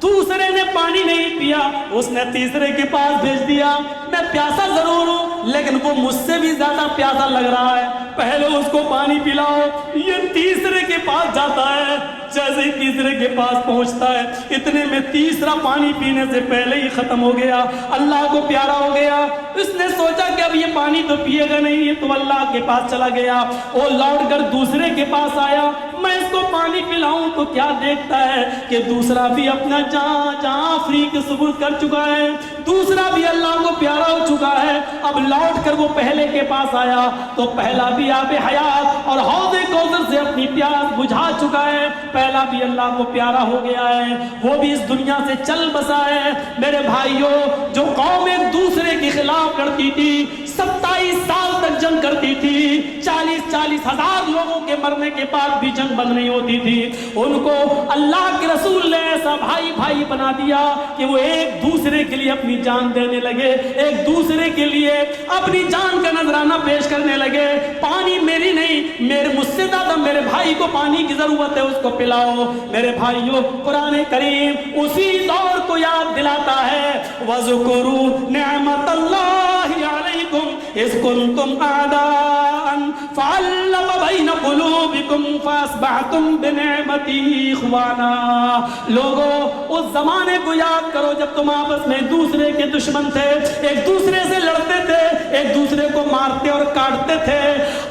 دوسرے نے پانی نہیں پیا، اس نے تیسرے کے پاس بھیج دیا، میں پیاسا ضرور ہوں لیکن وہ مجھ سے بھی زیادہ پیاسا لگ رہا ہے، پہلے اس کو پانی پلاؤ۔ یہ تیسرے کے پاس جاتا ہے، جیسے ہی تیسرے کے پاس پہنچتا ہے اتنے میں تیسرا پانی پینے سے پہلے ہی ختم ہو گیا، اللہ کو پیارا ہو گیا۔ اس نے سوچا کہ اب یہ پانی تو پیے گا نہیں، یہ تو اللہ کے پاس چلا گیا۔ وہ لوٹ کر دوسرے کے پاس آیا، میں اس کو پانی پلاؤں تو کیا دیکھتا ہے کہ دوسرا بھی اپنا جہاں فری کے سبوت کر چکا ہے، دوسرا بھی اللہ کو پیارا ہو چکا ہے۔ اب لوٹ کر وہ پہلے کے پاس آیا تو پہلا بھی آب حیات اور حوض کوثر سے اپنی پیاس بجھا چکا ہے، پہلا بھی اللہ کو پیارا ہو گیا ہے، وہ بھی اس دنیا سے چل بسا ہے۔ میرے بھائیوں، جو قوم ایک دوسرے کے خلاف لڑتی تھی، 27 سال تک جنگ کرتی تھی، 40 ہزار لوگوں کے مرنے کے بعد بھی جنگ بند نہیں ہوتی تھی، ان کو اللہ کے رسول نے ایسا بھائی بنا دیا کہ وہ ایک دوسرے کے لیے اپنی جان دینے لگے، ایک دوسرے کے لیے اپنی جان کا نذرانہ پیش کرنے لگے۔ پانی میری نہیں، مجھ سے زیادہ میرے بھائی کو پانی کی ضرورت ہے، اس کو پلاؤ۔ میرے بھائیوں، قرآن کریم اسی دور کو یاد دلاتا ہے، وَاذْكُرُوا نِعْمَةَ اللَّهِ عَلَيْكُمْ إِذْ كُنْتُمْ أَعْدَاءً فَأَلَّفَ بَيْنَ قُلُوبِكُمْ فَأَصْبَحْتُمْ بِنِعْمَتِهِ إِخْوَانًا۔ لوگوں، اس زمانے کو یاد کرو جب تم آپس میں ایک دوسرے کے دشمن تھے، ایک دوسرے سے لڑتے تھے، ایک دوسرے کو مارتے اور کاٹتے تھے،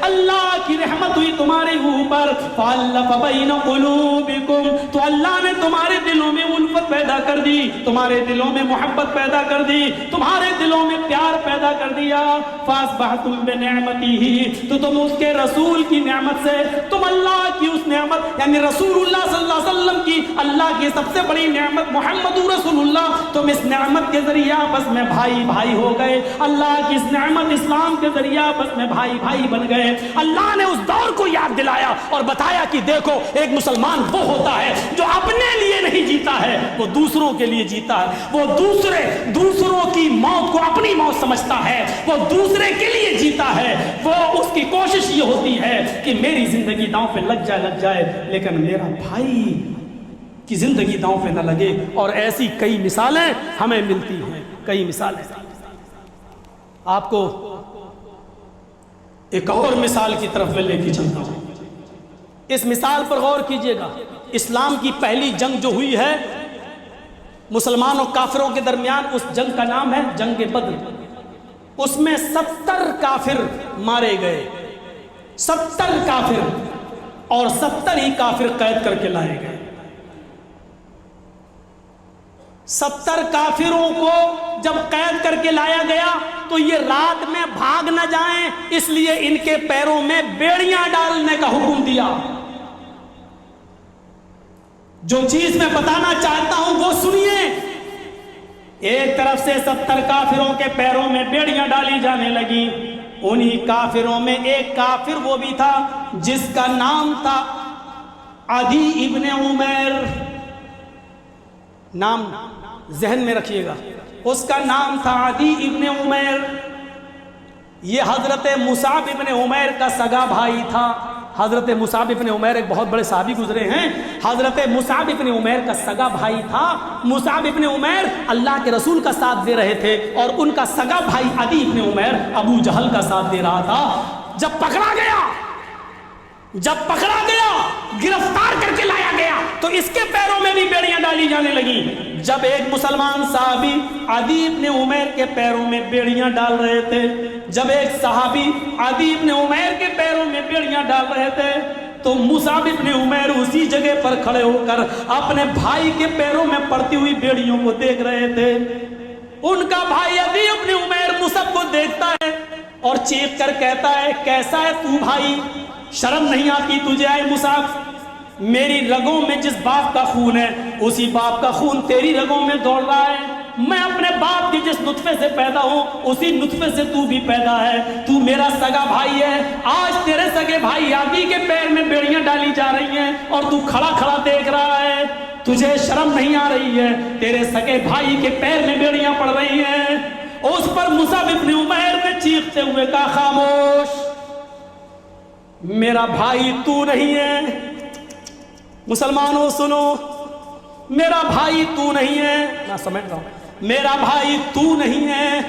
اللہ کی رحمت ہوئی تمہارے اوپر، فَأَلَّفَ بَيْنَ قُلُوبِكُمْ، تو اللہ نے تمہارے دلوں میں الفت پیدا کر دی، تمہارے دلوں میں محبت پیدا کر دی، تمہارے دلوں میں پیار پیدا کر دیا۔ فَأَصْبَحْتُمْ بِنِعْمَتِهِ، تو تم اس کے رسول کی نعمت سے، تم اللہ کی اس نعمت یعنی رسول اللہ صلی اللہ علیہ وسلم کی، اللہ کی سب سے بڑی نعمت محمد رسول اللہ، تم اس نعمت کے ذریعے آپس میں بھائی ہو گئے، اللہ کی اس نعمت اسلام کے ذریعے آپس میں بھائی بن گئے۔ اللہ نے اس دور کو یاد دلایا اور بتایا کہ دیکھو ایک مسلمان وہ ہوتا ہے جو اپنے لیے نہیں جیتا ہے، وہ دوسروں کے لیے جیتا ہے، وہ دوسروں کی موت کو اپنی موت سمجھتا ہے، وہ دوسرے کے لیے جیتا ہے، وہ اس کی کوشش یہ ہوتی ہے کہ میری زندگی داؤں پہ لگ جائے لیکن میرا بھائی کی زندگی داؤں پہ نہ لگے۔ اور ایسی کئی مثالیں ہمیں ملتی ہیں، کئی مثالیں۔ آپ کو ایک اور مثال کی طرف میں لے کے چلتا ہوں، اس مثال پر غور کیجئے گا۔ اسلام کی پہلی جنگ جو ہوئی ہے مسلمان اور کافروں کے درمیان، اس جنگ کا نام ہے جنگ بدر۔ اس میں 70 کافر مارے گئے، 70 کافر، اور 70 ہی کافر قید کر کے لائے گئے۔ 70 کافروں کو جب قید کر کے لایا گیا تو یہ رات میں بھاگ نہ جائیں، اس لیے ان کے پیروں میں بیڑیاں ڈالنے کا حکم دیا۔ جو چیز میں بتانا چاہتا ہوں وہ سنیے۔ ایک طرف سے 70 کافروں کے پیروں میں بیڑیاں ڈالی جانے لگی، انہی کافروں میں ایک کافر وہ بھی تھا جس کا نام تھا عدی ابن عمیر۔ نام ذہن میں رکھیے گا، اس کا نام تھا عدی ابن عمیر۔ یہ حضرت مصعب ابن عمیر کا سگا بھائی تھا۔ حضرت مصعب ابن عمیر ایک بہت بڑے صحابی گزرے ہیں، حضرت مصعب ابن عمیر کا سگا بھائی تھا۔ مصعب ابن عمیر اللہ کے رسول کا ساتھ دے رہے تھے اور ان کا سگا بھائی عدی ابن عمیر ابو جہل کا ساتھ دے رہا تھا۔ جب پکڑا گیا، گرفتار کر کے لایا گیا تو اس کے پیروں میں بھی بیڑیاں ڈالی جانے لگی۔ جب ایک مسلمان صحابی عدی ابن عمیر کے پیروں میں بیڑیاں ڈال رہے تھے، جب ایک صحابی عدی ابن عمیر کے پیروں میں بیڑیاں ڈال رہے تھے تو مصعب ابن عمیر اسی جگہ پر کھڑے ہو کر اپنے بھائی کے پیروں میں پڑتی ہوئی بیڑیوں کو دیکھ رہے تھے۔ ان کا بھائی عدی ابن عمیر مصعب کو دیکھتا ہے اور چیخ کر کہتا ہے، کیسا ہے تو بھائی، شرم نہیں آتی تجھے؟ اے مصعب، میری رگوں میں جس باپ کا خون ہے اسی باپ کا خون تیری رگوں میں دوڑ رہا ہے. میں اپنے باپ کی جس نطفے سے پیدا ہوں اسی نطفے سے تو بھی پیدا ہے. تو میرا سگا بھائی ہے. آج تیرے سگے بھائی عادی کے پیر میں بیڑیاں ڈالی جا رہی ہیں اور تو کھڑا کھڑا دیکھ رہا ہے. تجھے شرم نہیں آ رہی ہے؟ تیرے سگے بھائی کے پیر میں بیڑیاں پڑ رہی ہیں. اس پر مصعب ابن عمیر نے چیختے ہوئے کہا خاموش، میرا بھائی تو نہیں ہے. مسلمانوں سنو، میرا بھائی تو نہیں ہے. میں سمجھ رہا ہوں. میرا بھائی تو نہیں ہے،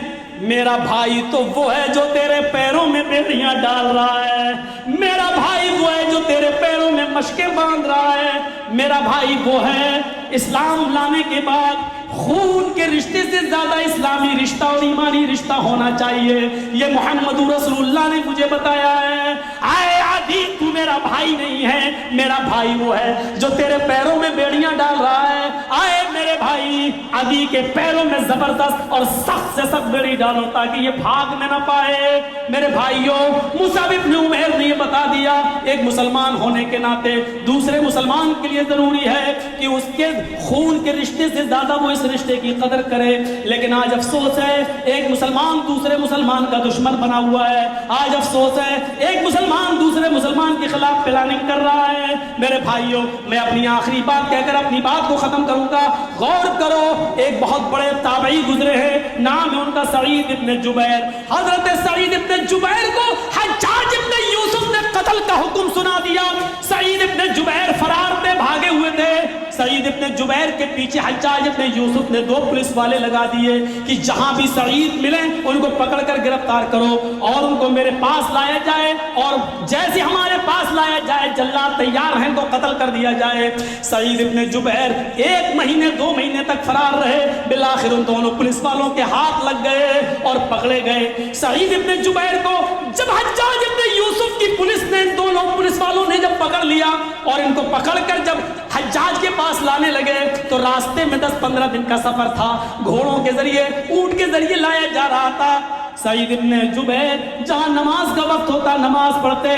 میرا بھائی تو وہ ہے جو تیرے پیروں میں بیڑیاں ڈال رہا ہے. میرا بھائی وہ ہے جو تیرے پیروں میں مشقیں باندھ رہا ہے. میرا بھائی وہ ہے. اسلام لانے کے بعد خون کے رشتے سے زیادہ اسلامی رشتہ اور ایمانی رشتہ ہونا چاہیے. یہ محمد رسول اللہ نے مجھے بتایا ہے. آئے عادی، تو میرا بھائی نہیں ہے. میرا بھائی وہ ہے جو تیرے پیروں میں بیڑیاں ڈال رہا ہے. آئے میرے بھائی، عادی کے پیروں میں زبردست اور سخت سے سخت بیڑی ڈالو تاکہ یہ بھاگنے نہ پائے. میرے بھائیوں، مصعب ابن عمیر نے یہ بتا دیا. ایک مسلمان ہونے کے ناطے دوسرے مسلمان کے لیے ضروری ہے کہ اس کے خون کے رشتے سے زیادہ وہ اس رشتے کی قدر کرے. لیکن آج افسوس ہے ایک مسلمان دوسرے مسلمان کا دشمن بنا ہوا ہے. آج افسوس ہے ایک مسلمان دوسرے مسلمان کے خلاف پلاننگ کر رہا ہے. میرے بھائیوں، میں اپنی آخری بات کہہ کر اپنی بات کو ختم کروں گا. غور کرو، ایک بہت بڑے تابعی گزرے ہیں، نام ہے ان کا سعید ابن جبیر. حضرت سعید ابن جبیر کو حجاج ابن یوسف نے قتل کا حکم سنا دیا. سعید ابن جبیر فرار پہ بھاگے ہوئے تھے. سعید ابن جبیر کے پیچھے حجاج ابن یوسف نے 2 پولیس والے لگا دیے کہ جہاں بھی سعید ملیں ان کو پکڑ کر گرفتار کرو اور ان کو میرے پاس لایا جائے، اور جیسے ہمارے پاس لایا جائے جلاد تیار ہیں تو قتل کر دیا جائے. سعید ابن جبیر 1 مہینے 2 مہینے تک فرار رہے. بالآخر ان دونوں پولیس والوں کے ہاتھ لگ گئے اور پکڑے گئے. سعید ابن جبیر کو جب حجاج ابن یوسف کی پولیس نے، ان دونوں پولیس والوں نے جب پکڑ لیا اور ان کو پکڑ کر جب حجاج کے پاس لانے لگے تو راستے میں 10-15 دن کا سفر تھا. گھوڑوں کے ذریعے، اونٹ کے ذریعے لایا جا رہا تھا. سعید ابن جبیر جہاں نماز کا وقت ہوتا نماز پڑھتے،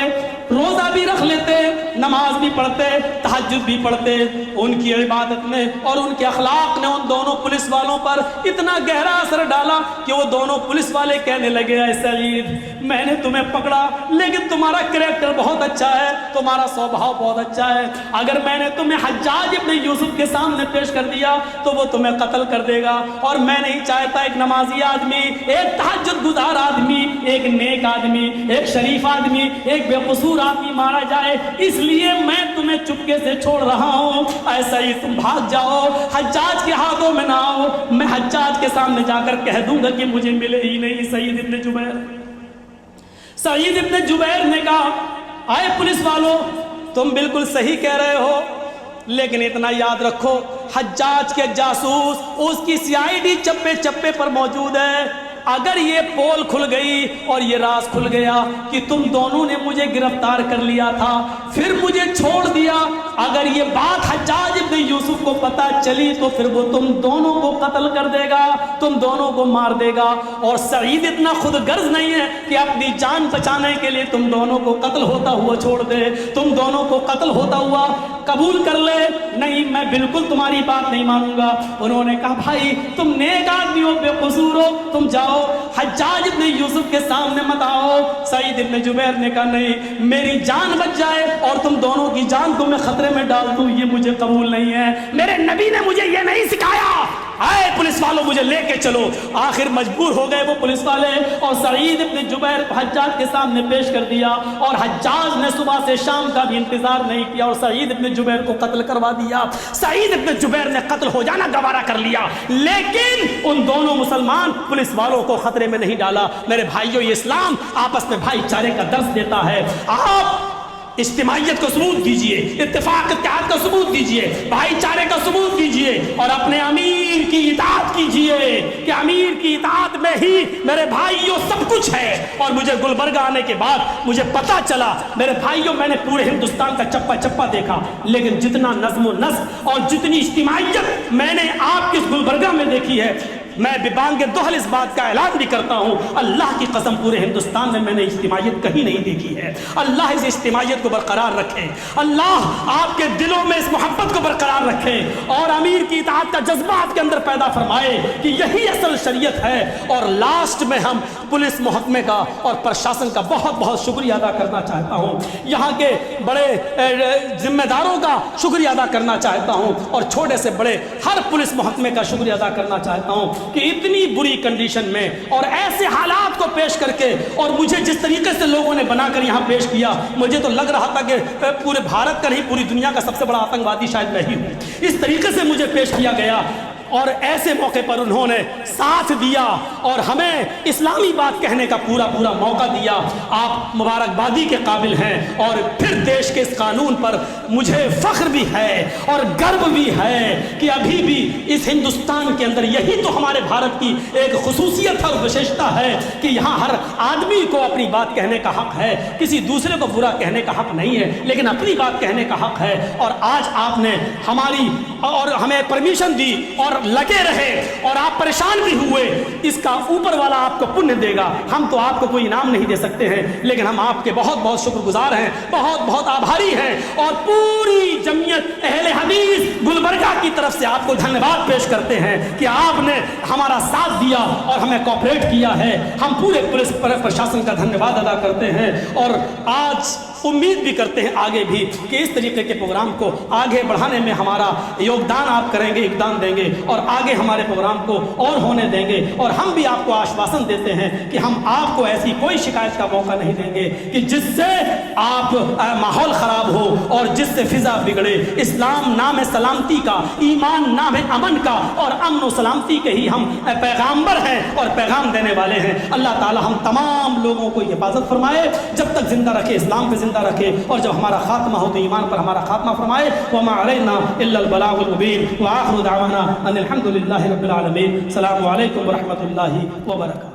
روزہ بھی رکھ لیتے، نماز بھی پڑھتے، تہجد بھی پڑھتے. ان کی عبادت نے اور ان کے اخلاق نے ان دونوں پولیس والوں پر اتنا گہرا اثر ڈالا کہ وہ دونوں پولیس والے کہنے لگے اے سعید، میں نے تمہیں پکڑا لیکن تمہارا کریکٹر بہت اچھا ہے، تمہارا سوبھاؤ بہت اچھا ہے. اگر میں نے تمہیں حجاج ابن یوسف کے سامنے پیش کر دیا تو وہ تمہیں قتل کر دے گا، اور میں نہیں چاہتا ایک نمازی آدمی، ایک تہجد گزار آدمی، ایک نیک آدمی، ایک شریف آدمی، ایک بے قصور آدمی مارا جائے. اس لیے میں تمہیں چپکے سے چھوڑ رہا ہوں. ایسا ہی تم بھاگ جاؤ، حجاج کے ہاتھوں میں نہ آؤ. میں حجاج کے سامنے جا کر کہہ دوں گا کہ مجھے ملے ہی نہیں سعید ابن جبیر. سعید ابن جبیر نے کہا آئے پولیس والوں، تم بالکل صحیح کہہ رہے ہو، لیکن اتنا یاد رکھو حجاج کے جاسوس، اس کی CID چپے چپے پر موجود ہے. اگر یہ پول کھل گئی اور یہ راز کھل گیا کہ تم دونوں نے مجھے گرفتار کر لیا تھا پھر مجھے چھوڑ دیا، اگر یہ بات حجاج ابن یوسف کو پتہ چلی تو پھر وہ تم دونوں کو قتل کر دے گا، تم دونوں کو مار دے گا. اور سعید اتنا خود غرض نہیں ہے کہ اپنی جان بچانے کے لیے تم دونوں کو قتل ہوتا ہوا چھوڑ دے، تم دونوں کو قتل ہوتا ہوا قبول کر لے. نہیں، میں بالکل تمہاری بات نہیں مانوں گا. انہوں نے کہا بھائی تم نیک آدمی ہو، بے قصور ہو، تم جاؤ، حجاج ابن یوسف کے سامنے مت آؤ. سعید ابن جبیر نے کہا نہیں، میری جان بچ جائے اور تم دونوں کی جان کو میں خطرے میں ڈال دوں یہ مجھے قبول نہیں ہے. میرے نبی نے مجھے یہ نہیں سکھایا. آئے پولیس والوں مجھے لے کے چلو. آخر مجبور ہو گئے وہ پولیس والے اور سعید ابن جبیر کو حجاج کے سامنے پیش کر دیا. اور حجاج نے صبح سے شام کا بھی انتظار نہیں کیا اور سعید ابن جبیر کو قتل کروا دیا. سعید ابن جبیر نے قتل ہو جانا گوارا کر لیا، لیکن ان دونوں مسلمان پولیس والوں کو خطرے میں نہیں ڈالا. میرے بھائیوں، یہ اسلام آپس میں بھائی چارے کا درس دیتا ہے. آپ اجتماعیت کو ثبوت دیجئے، اتفاق اتحاد کا ثبوت دیجئے، بھائی چارے کا ثبوت دیجئے اور اپنے امیر کی اطاعت کیجئے کہ امیر کی اطاعت میں ہی میرے بھائیوں سب کچھ ہے. اور مجھے گلبرگہ آنے کے بعد مجھے پتا چلا میرے بھائیوں، میں نے پورے ہندوستان کا چپا چپا دیکھا، لیکن جتنا نظم و نسق اور جتنی اجتماعیت میں نے آپ کے گلبرگہ میں دیکھی ہے میں ببانگ دہل اس بات کا اعلان بھی کرتا ہوں، اللہ کی قسم پورے ہندوستان میں نے اجتماعیت کہیں نہیں دیکھی ہے۔ اللہ اس اجتماعیت کو برقرار رکھے، اللہ آپ کے دلوں میں اس محبت کو برقرار رکھے، اور امیر کی اطاعت کا جذبہ آپ کے اندر پیدا فرمائے کہ یہی اصل شریعت ہے۔ اور لاسٹ میں ہم پولیس محکمے کا اور پرشاسن کا بہت بہت شکریہ ادا کرنا چاہتا ہوں، یہاں کے بڑے ذمہ داروں کا شکریہ ادا کرنا چاہتا ہوں، اور چھوٹے سے بڑے ہر پولیس محکمے کا شکریہ ادا کرنا چاہتا ہوں کہ اتنی بری کنڈیشن میں اور ایسے حالات کو پیش کر کے، اور مجھے جس طریقے سے لوگوں نے بنا کر یہاں پیش کیا، مجھے تو لگ رہا تھا کہ پورے بھارت کا نہیں پوری دنیا کا سب سے بڑا آتنکوادی شاید میں ہی ہوں۔ اس طریقے سے مجھے پیش کیا گیا، اور ایسے موقع پر انہوں نے ساتھ دیا اور ہمیں اسلامی بات کہنے کا پورا موقع دیا۔ آپ مبارکبادی کے قابل ہیں، اور پھر دیش کے اس قانون پر مجھے فخر بھی ہے اور گرو بھی ہے کہ ابھی بھی اس ہندوستان کے اندر یہی تو ہمارے بھارت کی ایک خصوصیت اور وشیشتا ہے کہ یہاں ہر آدمی کو اپنی بات کہنے کا حق ہے، کسی دوسرے کو برا کہنے کا حق نہیں ہے، لیکن اپنی بات کہنے کا حق ہے۔ اور آج آپ نے ہماری اور ہمیں پرمیشن دی اور لگے رہے، اور آپ پریشان بھی ہوئے، اس کا اوپر والا آپ کو پنیہ دے گا۔ ہم تو آپ کو کوئی انعام نہیں دے سکتے ہیں، لیکن ہم آپ کے بہت شکر گزار ہیں، بہت آبھاری ہیں، اور پوری جمعیت اہل حدیث گلبرگہ کی طرف سے آپ کو دھنیہ واد پیش کرتے ہیں کہ آپ نے ہمارا ساتھ دیا اور ہمیں کوآپریٹ کیا ہے۔ ہم پورے پولیس پرشاسن کا دھنیہ واد ادا کرتے ہیں، اور آج امید بھی کرتے ہیں آگے بھی کہ اس طریقے کے پروگرام کو آگے بڑھانے میں ہمارا یوگدان آپ کریں گے، اقدام دیں گے، اور آگے ہمارے پروگرام کو اور ہونے دیں گے۔ اور ہم بھی آپ کو آشواسن دیتے ہیں کہ ہم آپ کو ایسی کوئی شکایت کا موقع نہیں دیں گے کہ جس سے آپ ماحول خراب ہو اور جس سے فضا بگڑے۔ اسلام نام ہے سلامتی کا، ایمان نام ہے امن کا، اور امن و سلامتی کے ہی ہم پیغامبر ہیں اور پیغام دینے والے ہیں۔ اللہ تعالی ہم تمام لوگوں کو حفاظت فرمائے، جب تک زندہ رکھے اسلام پہ زندہ رکھے، اور جب ہمارا خاتمہ ہو تو ایمان پر ہمارا خاتمہ فرمائے۔ وما علینا الا البلاغ المبین، وآخر دعوانا ان الحمد للہ رب العالمین۔ السلام علیکم ورحمۃ اللہ وبرکاتہ۔